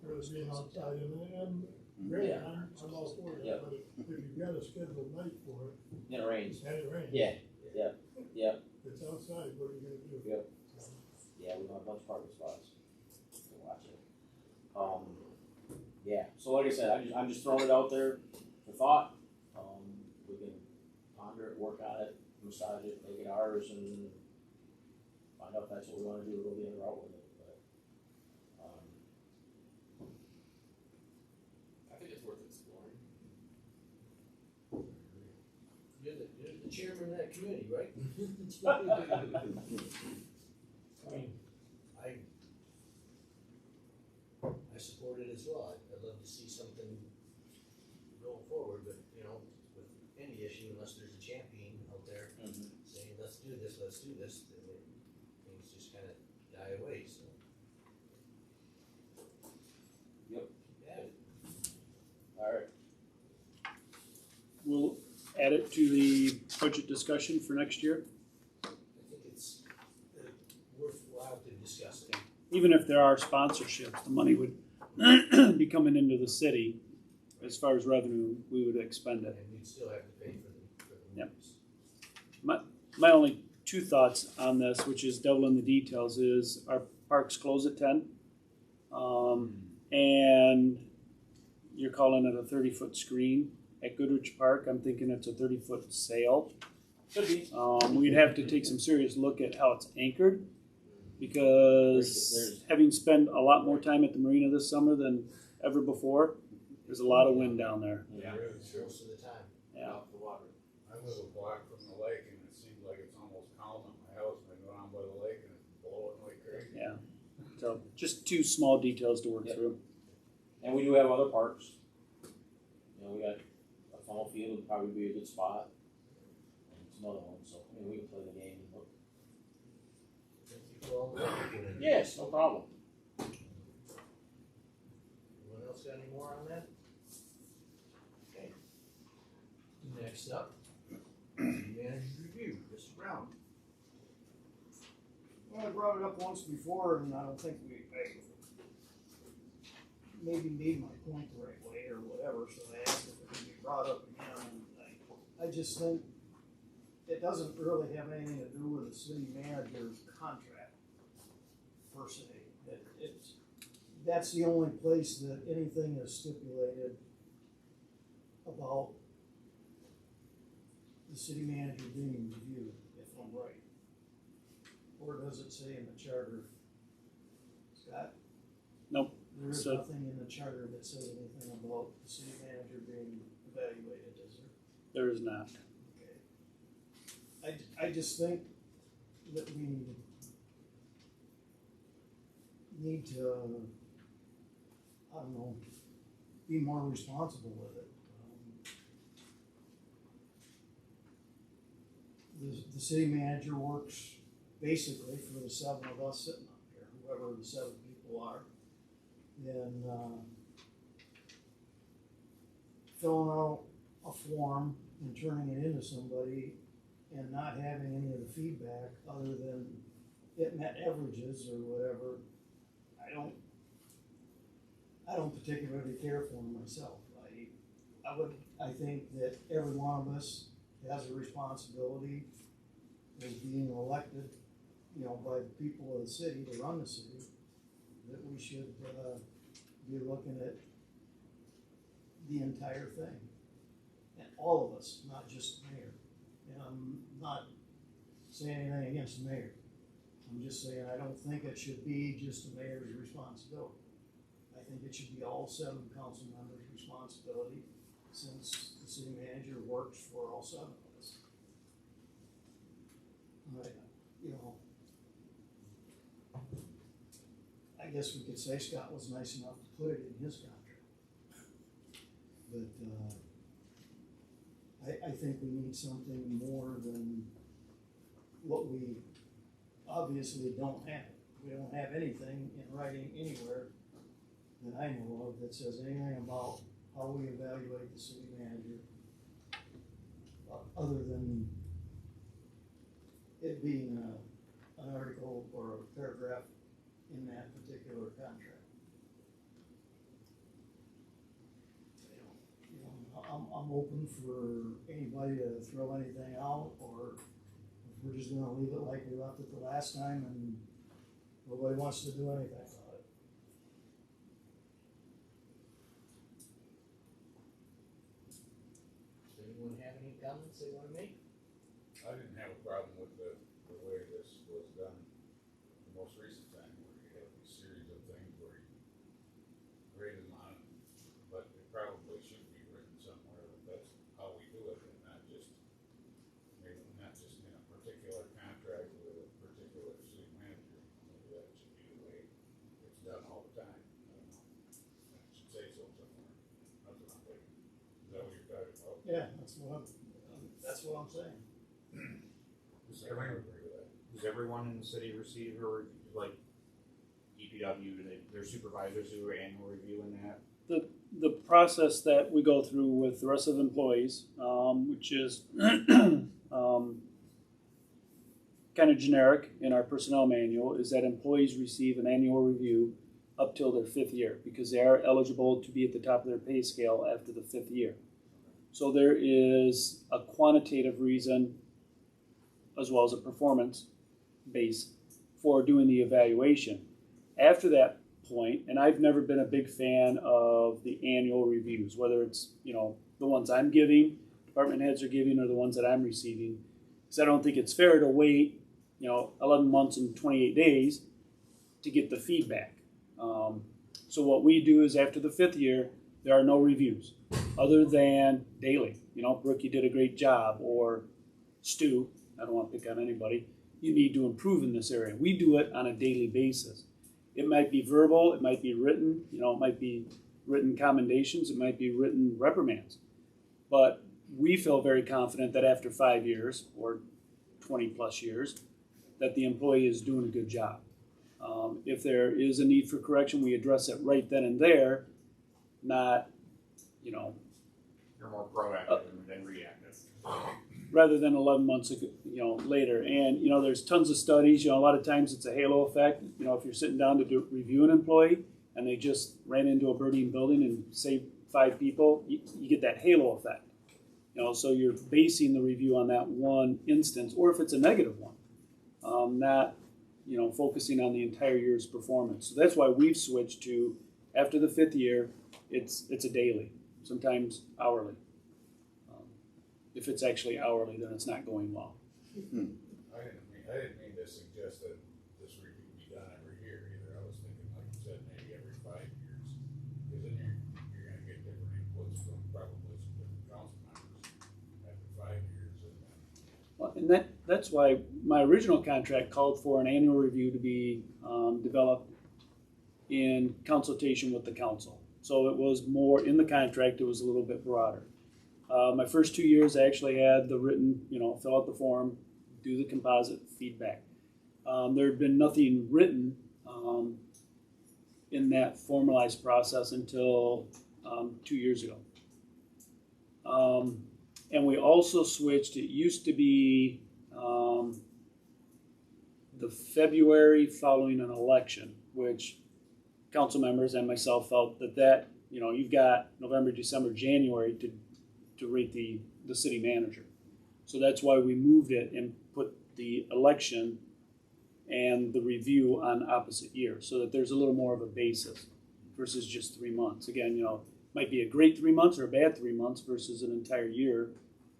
was being outside and great, Yeah. I'm all for that, Yeah. but if you've got a scheduled night for it, And it rains. and it rains. Yeah, yeah, It's outside, what are you gonna do? Yep. yeah, we have a bunch of parking spots to watch it. Yeah, so like I said, I'm just throwing it out there for thought. We can ponder it, work on it, massage it, make it ours, and find out if that's what we wanna do, or go the other route with it, but, I think it's worth exploring. You're the chairman of that committee, right? I mean, I support it as well. I'd love to see something going forward, but, you know, with any issue, unless there's a champion out there saying, let's do this, then things just kind of die away, so. Yep. Yeah. alright, We'll add it to the budget discussion for next year. I think it's worthwhile to discuss it. Even if there are sponsorships, the money would be coming into the city. As far as revenue, we would expend it. And we'd still have to pay for the Yep. movies. My only two thoughts on this, which is devil in the details, is our parks close at 10. And you're calling it a 30-foot screen. At Goodrich Park, I'm thinking it's a 30-foot sail. should be. We'd have to take some serious look at how it's anchored, because There's- having spent a lot more time at the marina this summer than ever before, there's a lot of wind down there. Yeah, really true. Most of the time. Yeah. Off the water. I live a block from the lake and it seems like it's almost calm at my house when I go down by the lake and it's blowing like crazy. Yeah. So just two small details to work Yep. through. And we do have other parks. You know, we got a funnel field would probably be a good spot. And some other ones, so, I mean, we can play the game and look. Thank you for all the work you put in. Yes, no problem. Anyone else got any more on that? Okay. Next up, manager's review, Mr. Brown. Well, I brought it up once before, and I don't think I maybe made my point the right way or whatever, so I asked if it could be brought up again. And I just think it doesn't really have anything to do with the city manager's contract, per se. That's the only place that anything is stipulated about the city manager being reviewed, if I'm right. Or does it say in the charter? Scott? Nope. There is So- nothing in the charter that says anything about the city manager being evaluated, is there? There is not. Okay. I just think that we need to, I don't know, be more responsible with it. The city manager works basically for the seven of us sitting up here, whoever the seven people are. And filling out a form and turning it into somebody and not having any of the feedback other than it met averages or whatever, I don't particularly care for myself. I think that every one of us has a responsibility as being elected, you know, by the people of the city to run the city, that we should be looking at the entire thing. And all of us, not just the mayor. And I'm not saying anything against the mayor. I'm just saying I don't think it should be just the mayor's responsibility. I think it should be all 7 council members' responsibility, since the city manager works for all 7 of us. But, you know, I guess we could say Scott was nice enough to put it in his contract. But, I think we need something more than what we obviously don't have. We don't have anything in writing anywhere that I know of that says anything about how we evaluate the city manager, other than it being an article or a paragraph in that particular contract. You know, I'm open for anybody to throw anything out, or if we're just gonna leave it like we left it the last time and nobody wants to do anything about it. Does anyone have any comments they wanna make? I didn't have a problem with the way this was done the most recent time, where you have these series of things where you grade them on it, but it probably should be written somewhere that that's how we do it, and not just, maybe not just in a particular contract with a particular city manager. Maybe that should be the way it's done all the time. I don't know. It should say so somewhere. That's what I'm thinking. Is that what you're talking about? Yeah, that's what I'm saying. Does I everyone, agree with that. does everyone in the city receive or like DPW, their supervisors do an annual review in that? The process that we go through with the rest of the employees, which is kind of generic in our personnel manual, is that employees receive an annual review up till their 5th year, because they are eligible to be at the top of their pay scale after the 5th year. So there is a quantitative reason as well as a performance base for doing the evaluation. After that point, and I've never been a big fan of the annual reviews, whether it's, you know, the ones I'm giving, department heads are giving, or the ones that I'm receiving, because I don't think it's fair to wait, you know, 11 months and 28 days to get the feedback. So what we do is after the 5th year, there are no reviews other than daily. You know, Brooke, you did a great job, or Stu, I don't want to pick on anybody, you need to improve in this area. We do it on a daily basis. It might be verbal, it might be written, you know, it might be written commendations, it might be written reprimands. But we feel very confident that after 5 years or 20 plus years, that the employee is doing a good job. If there is a need for correction, we address it right then and there, not, you know, You're more proactive than reactive. rather than 11 months ago, you know, later. And, you know, there's tons of studies, you know, a lot of times it's a halo effect. You know, if you're sitting down to review an employee and they just ran into a burning building and saved 5 people, you get that halo effect. You know, so you're basing the review on that one instance, or if it's a negative one, not, you know, focusing on the entire year's performance. So that's why we've switched to, after the 5th year, it's a daily, sometimes hourly. If it's actually hourly, then it's not going well. I didn't mean to suggest that this review be done every year either. I was thinking, like you said, maybe every 5 years. Because then you're gonna get different inputs from probably some different council members after 5 years. Well, and that's why my original contract called for an annual review to be developed in consultation with the council. So it was more, in the contract, it was a little bit broader. My first 2 years, I actually had the written, you know, fill out the form, do the composite feedback. There had been nothing written in that formalized process until 2 years ago. And we also switched, it used to be the February following an election, which council members and myself felt that, you know, you've got November, December, January to rate the city manager. So that's why we moved it and put the election and the review on opposite years, so that there's a little more of a basis versus just 3 months. Again, you know, might be a great 3 months or a bad 3 months versus an entire year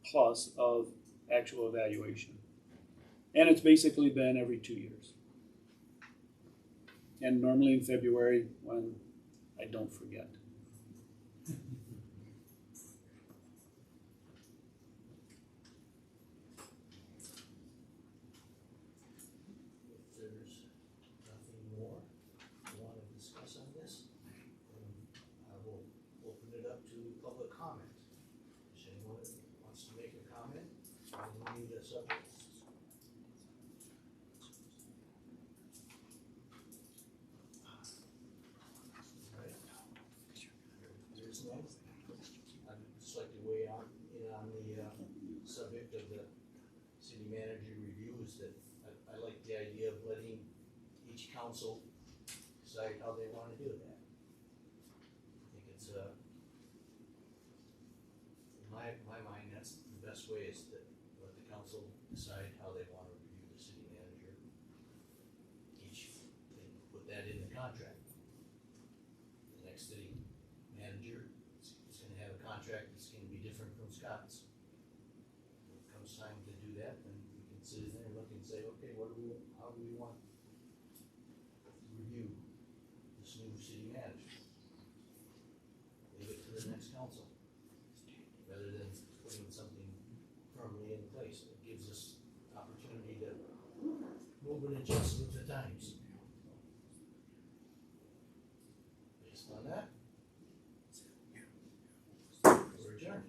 plus of actual evaluation. And it's basically been every 2 years. And normally in February when I don't forget. If there's nothing more you want to discuss on this, then I will open it up to public comment. If anyone wants to make a comment on any of the subjects. Right. There's none. I'd just like to weigh on the subject of the city manager review is that I like the idea of letting each council decide how they wanna do that. I think it's in my mind, that's the best way is to let the council decide how they wanna review the city manager. Each can put that in the contract. The next city manager is gonna have a contract that's gonna be different from Scott's. When it comes time to do that, then we can sit there and look and say, okay, how do we want to review this new city manager? Leave it to the next council, rather than putting something firmly in place that gives us opportunity to move and adjust with the times. Based on that, we're adjourned.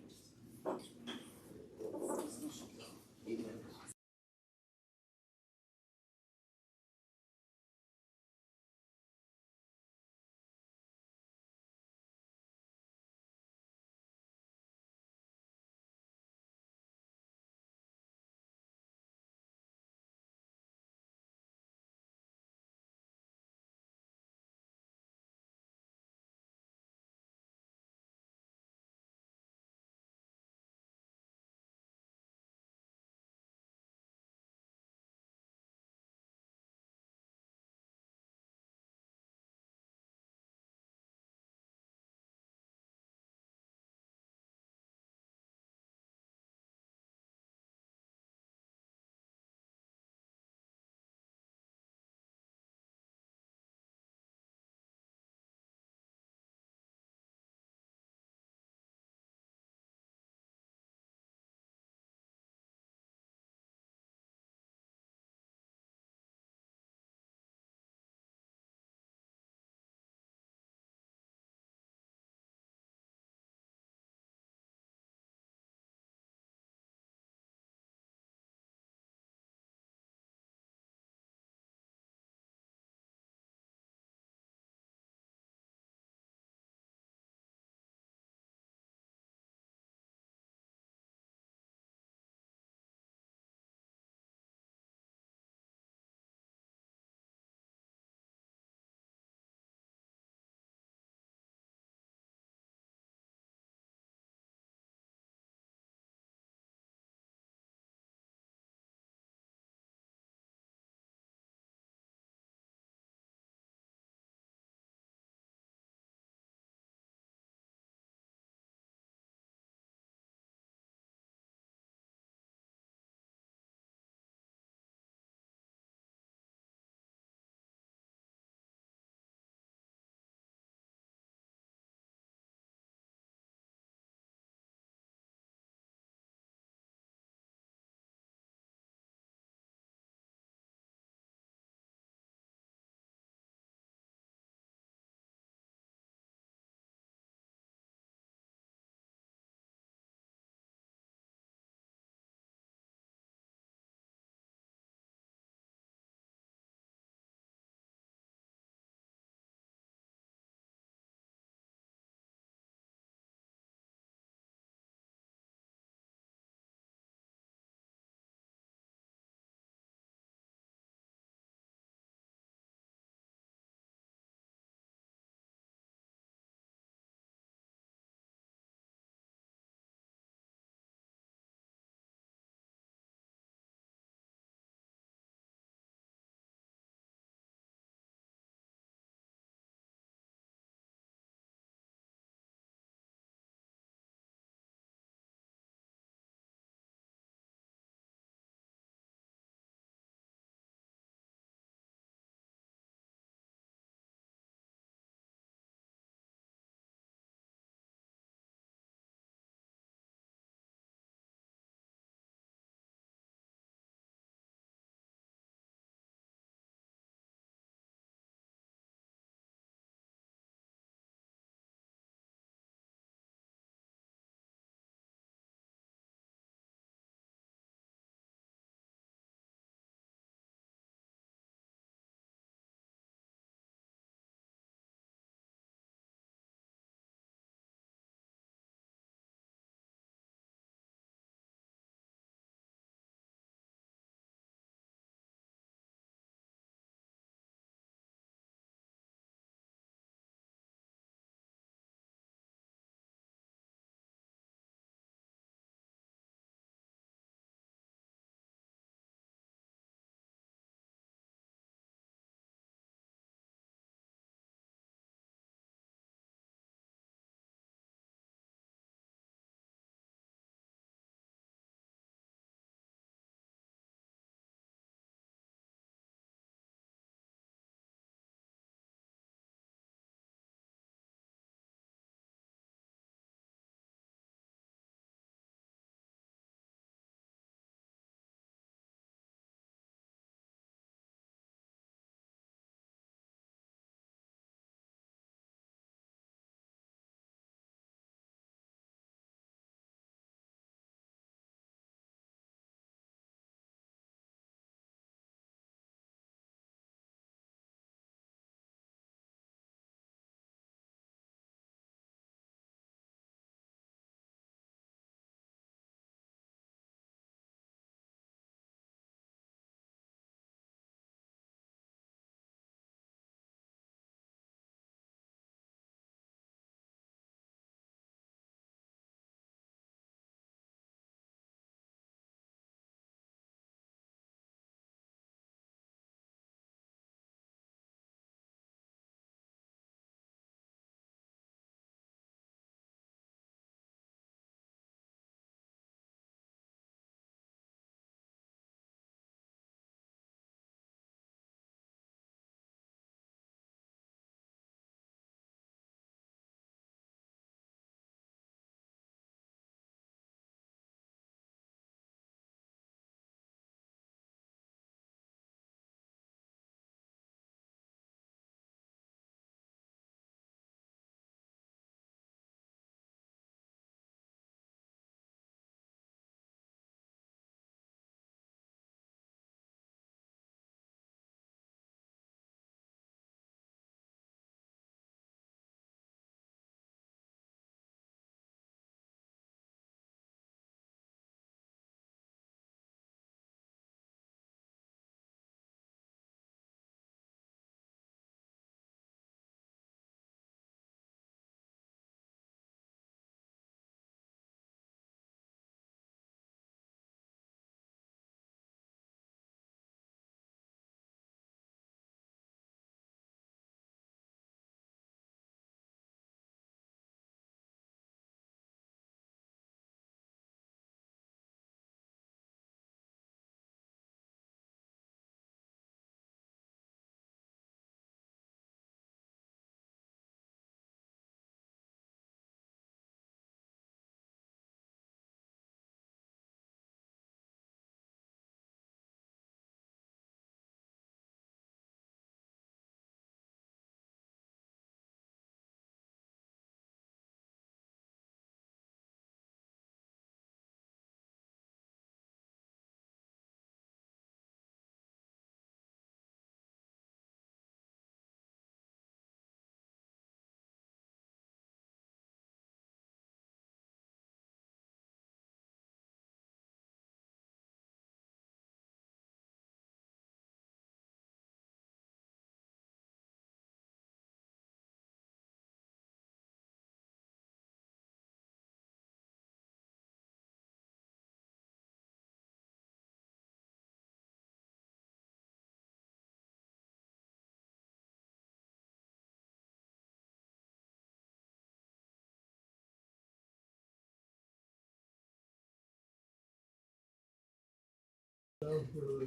down for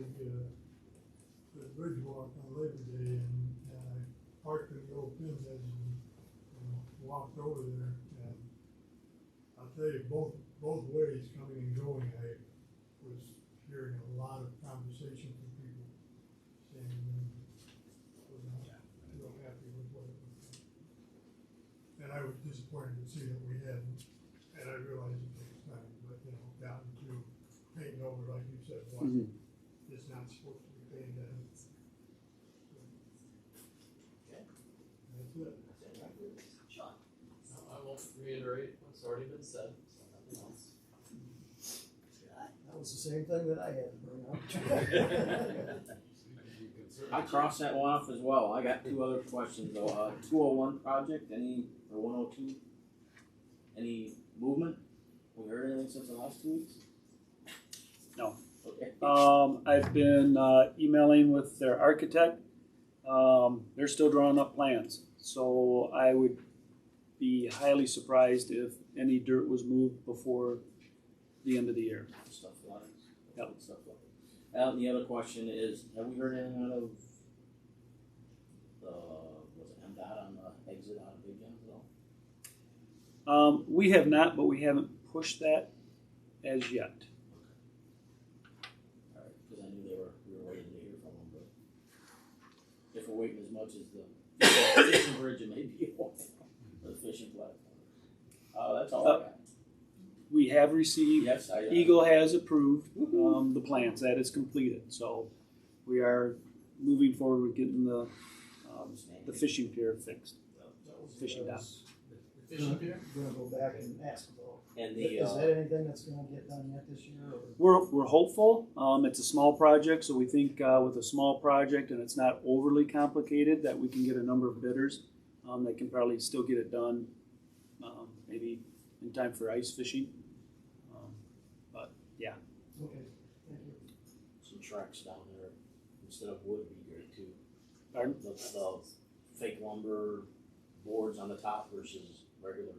the bridge walk on Labor Day, and I parked in the old pin heads and walked over there, and I'll tell you, both ways, coming and going, I was hearing a lot of conversation from people saying, was not real happy with what it was. And I was disappointed to see that we hadn't, and I realize it takes time, but, gotten to painting over, like you said, what is not supposed to be painted in. That's it. Sean? No, I won't reiterate what's already been said, so nothing else. That was the same thing that I had to bring up. I crossed that one off as well. I got two other questions though. 201 project, or 102? Any movement? Have we heard anything since the last 2 weeks? No. Okay. I've been emailing with their architect. They're still drawing up plans. So I would be highly surprised if any dirt was moved before the end of the year. Stuff like that. Yep. Stuff like that. And the other question is, have we heard anything out of was it MDOT on the exit out of Big Guns at all? We have not, but we haven't pushed that as yet. Alright, because I knew we were waiting to hear from them, but if we're waiting as much as the fishing bridge, it may be or the fishing platform. That's all I got. We have received, Yes, Eagle has approved the plans. That is completed. So we are moving forward with getting the fishing pier fixed. Fishing dock. The fishing pier? Gonna go back and ask about. And Is that anything that's gonna get done yet this year? Or? We're hopeful. It's a small project, so we think with a small project and it's not overly complicated that we can get a number of bidders that can probably still get it done, maybe in time for ice fishing. But yeah. Okay, thank you. some tracks down there instead of wood would be great too. Pardon? The fake lumber boards on the top versus regular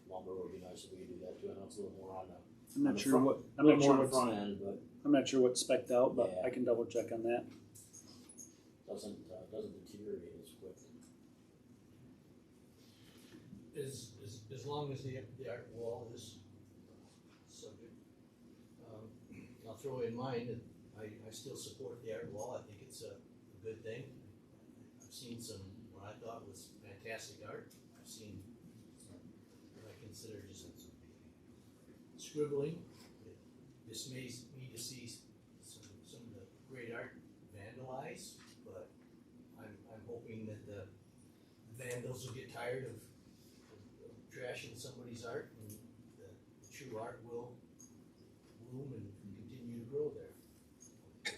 lumber would be nice if we could do that too. I know it's a little more on the I'm not the sure front- what a I'm little not more sure on the what's front end, but I'm not sure what's spec'd out, but Yeah. I can double check on that. doesn't deteriorate as quick. As long as the art wall is subject, I'll throw in mind that I still support the art wall. I think it's a good thing. I've seen some, what I thought was fantastic art. I've seen what I consider just scribbling. It dismays me to see some of the great art vandalized, but I'm hoping that the vandals will get tired of trashing somebody's art, and the true art will bloom and continue to grow there.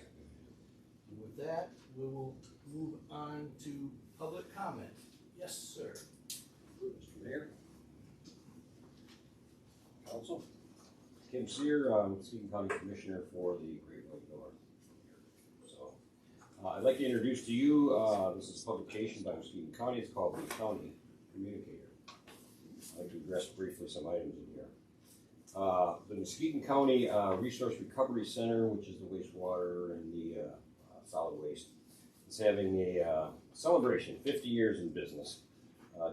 And with that, we will move on to public comment. Yes, sir. Mr. Mayor, Council, Kim Sear, Muskegon County Commissioner for the Great Lake North. So, I'd like to introduce to you, this is a publication by Muskegon County. It's called the County Communicator. I'd like to address briefly some items in here. The Muskegon County Resource Recovery Center, which is the wastewater and the solid waste, is having a celebration, 50 years in business.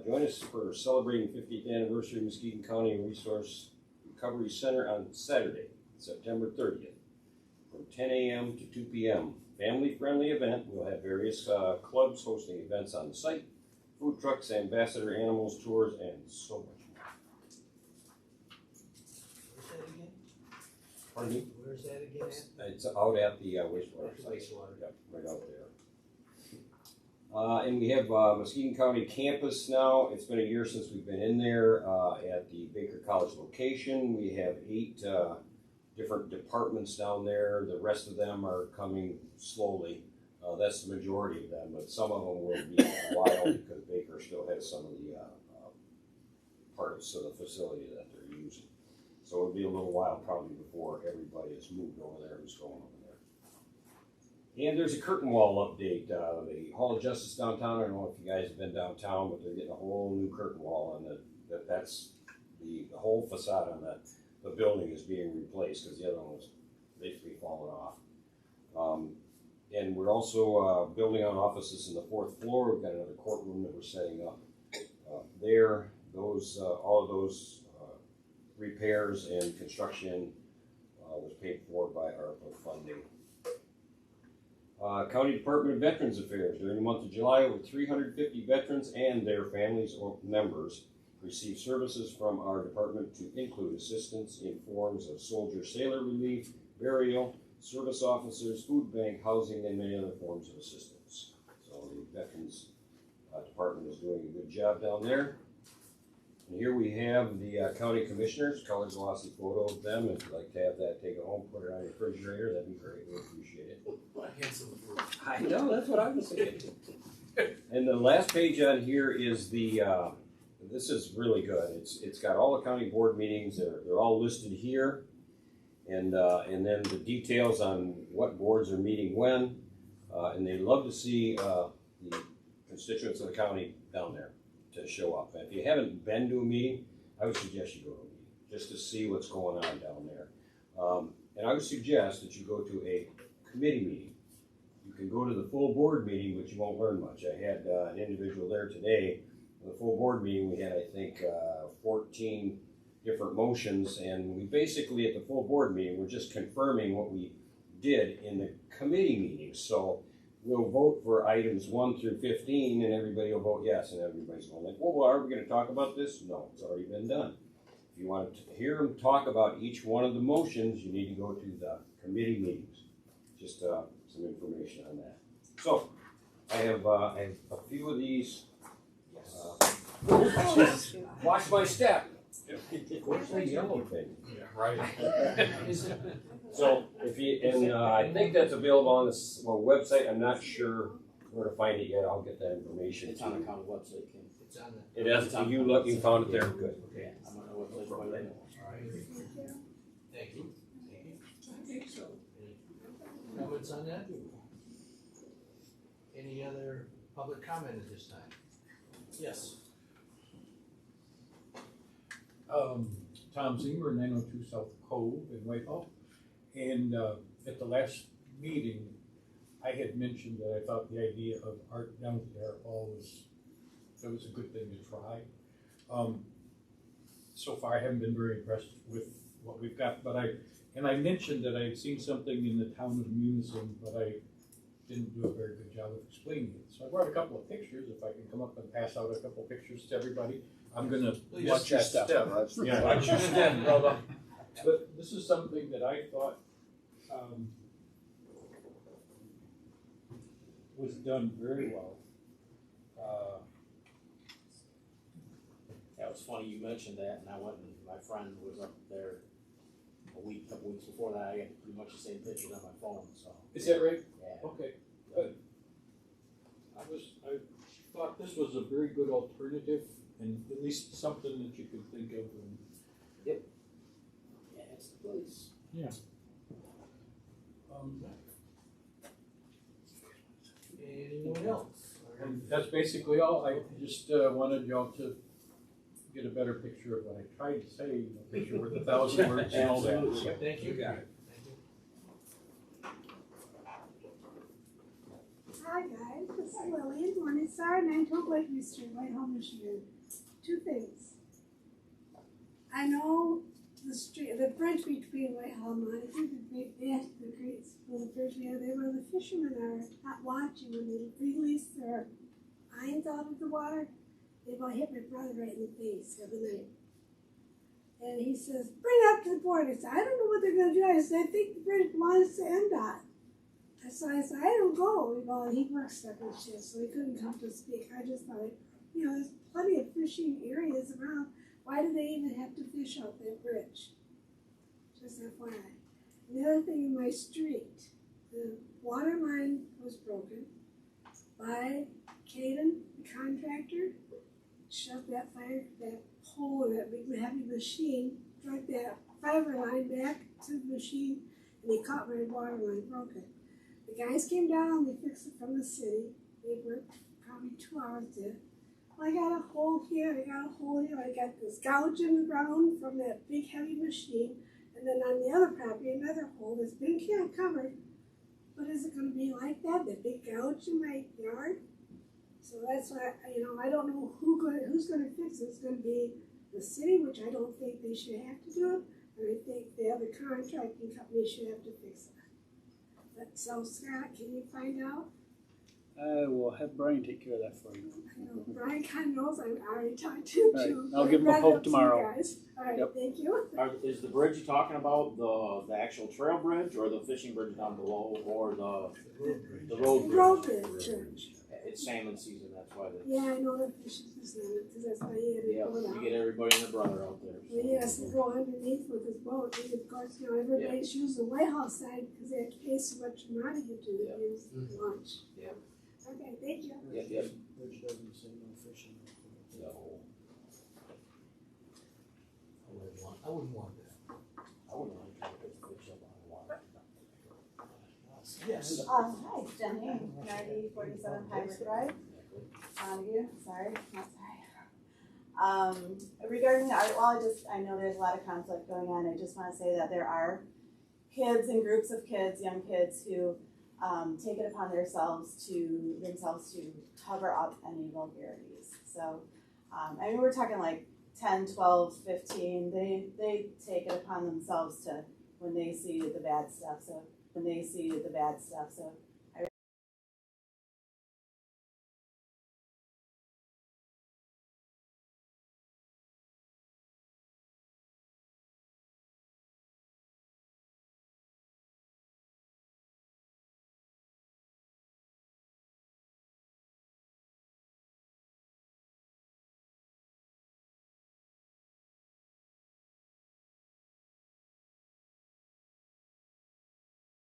Join us for celebrating 50th anniversary of Muskegon County Resource Recovery Center on Saturday, September 30th, from 10 a.m. to 2 p.m. Family-friendly event. We'll have various clubs hosting events on the site, food trucks, ambassador animals, tours, and so much more. Where's that again? Pardon me? Where's that again at? It's out at the wastewater At the site. wastewater. Yep, right out there. And we have Muskegon County campus now. It's been a year since we've been in there at the Baker College location. We have 8 different departments down there. The rest of them are coming slowly. That's the majority of them, but some of them will be a while because Baker still has some of the parts of the facility that they're using. So it'll be a little while probably before everybody has moved over there who's going over there. And there's a curtain wall update. The Hall of Justice downtown, I don't know if you guys have been downtown, but they're getting a whole new curtain wall, and that's the whole facade on the building is being replaced because the other one was basically falling off. And we're also building out offices in the 4th floor. We've got another courtroom that we're setting up there. All of those repairs and construction was paid for by ARPA funding. County Department of Veterans Affairs, during the month of July, over 350 veterans and their families or members received services from our department to include assistance in forms of soldier sailor relief, burial, service officers, food bank, housing, and many other forms of assistance. So the Veterans Department is doing a good job down there. And here we have the county commissioners, color glossy photo of them. If you'd like to have that taken home, put it on your refrigerator, that'd be great. We appreciate it. I know, that's what I was thinking. And the last page on here is this is really good. It's got all the county board meetings. They're all listed here. And then the details on what boards are meeting when. And they love to see the constituents of the county down there to show up. If you haven't been to a meeting, I would suggest you go to a meeting just to see what's going on down there. And I would suggest that you go to a committee meeting. You can go to the full board meeting, but you won't learn much. I had an individual there today. In the full board meeting, we had, I think, 14 different motions, and we basically, at the full board meeting, we're just confirming what we did in the committee meetings. So we'll vote for items 1 through 15, and everybody will vote yes, and everybody's going like, well, are we going to talk about this? No, it's already been done. If you want to hear them talk about each one of the motions, you need to go to the committee meetings. Just some information on that. So I have a few of these. Watch my step. Where's the yellow thing? Yeah, right. So if you, and I think that's available on the website. I'm not sure where to find it yet. I'll get that information. It's on the county website, Ken. It's on the. It has. You found it there. Good. Yeah, I'm on the website right now. Thank you. Thank you. Any comments on that? Any other public comment at this time? Yes. Tom Zimmer, 902 South Cove in Whitehall. And at the last meeting, I had mentioned that I thought the idea of art down there was a good thing to try. So far, I haven't been very impressed with what we've got, but I mentioned that I had seen something in the town of Munising, but I didn't do a very good job of explaining it. So I brought a couple of pictures. If I can come up and pass out a couple of pictures to everybody. I'm gonna watch your step. Yeah, watch your step, brother. But this is something that I thought was done very well. That was funny you mentioned that, and I went and my friend was up there couple weeks before that. I had pretty much the same pictures on my phone. So Is that right? yeah. Okay, good. I thought this was a very good alternative, and at least something that you could think of. And Yeah, it's the place. yeah. Anyone else? And that's basically all. I just wanted y'all to get a better picture of what I tried to say, a picture worth 1,000 words and all that. So, Thank you. got it. Thank you. Hi guys, this is Lillian Morningstar, 912 Lakeview Street, Whitehall, Michigan. Two things. I know the bridge between Whitehall and Montague, the great little bridge we have there, where the fishermen are not watching when they release their lines out of the water. They about hit my brother right in the face the other night. And he says, bring it up to the board. I said, I don't know what they're going to do. I said, I think the bridge belongs to NDOT. So I said, I don't go. Well, he works second shift, so he couldn't come to speak. I just thought, there's plenty of fishing areas around. Why do they even have to fish out that bridge? Just FYI. And the other thing in my street, the water line was broken by Caden, the contractor. Shoved that pole in that big heavy machine, dragged that fiber line back to the machine, and he caught my water line broken. The guys came down, they fixed it from the city. They worked probably 2 hours did. Well, I got a hole here, I got got this gouge in the ground from that big heavy machine, and then on the other property, another hole that's been covered. but is it gonna be like that, the big gouge in my yard? So that's why, I don't know who's gonna fix it. It's gonna be the city, which I don't think they should have to do it, and I think the other contracting company should have to fix it. But so Scott, can you find out? I will have Brian take care of that for you. I know Brian kind of knows, I already talked to him All right, too. I'll but give him a I brought it poke up to you tomorrow. guys. All right, Yep. thank you. Is the bridge you're talking about the actual trail bridge or the fishing bridge down below or the road bridge? Road bridge. It's salmon season, that's why they. Yeah, I know that fishing facility, because that's why he had to Yeah, go you out. get everybody and their brother out there. Well, he has to go underneath with his boat, and of course, everybody's using the Whitehall side, because they have to pay so much money to Yeah. use lunch. Yeah. Okay, thank you. Yep. Which doesn't say no fishing. No, I wouldn't want that. I wouldn't want to try to put the fish up on the water. Yes. Hi, Jenny, 9047 Highway Drive. You, sorry, not sorry. Regarding the art wall, I know there's a lot of conflict going on. I just want to say that there are kids and groups of kids, young kids, who take it upon themselves to cover up any vulgarities. So, we're talking like 10, 12, 15. They take it upon themselves to when they see the bad stuff. So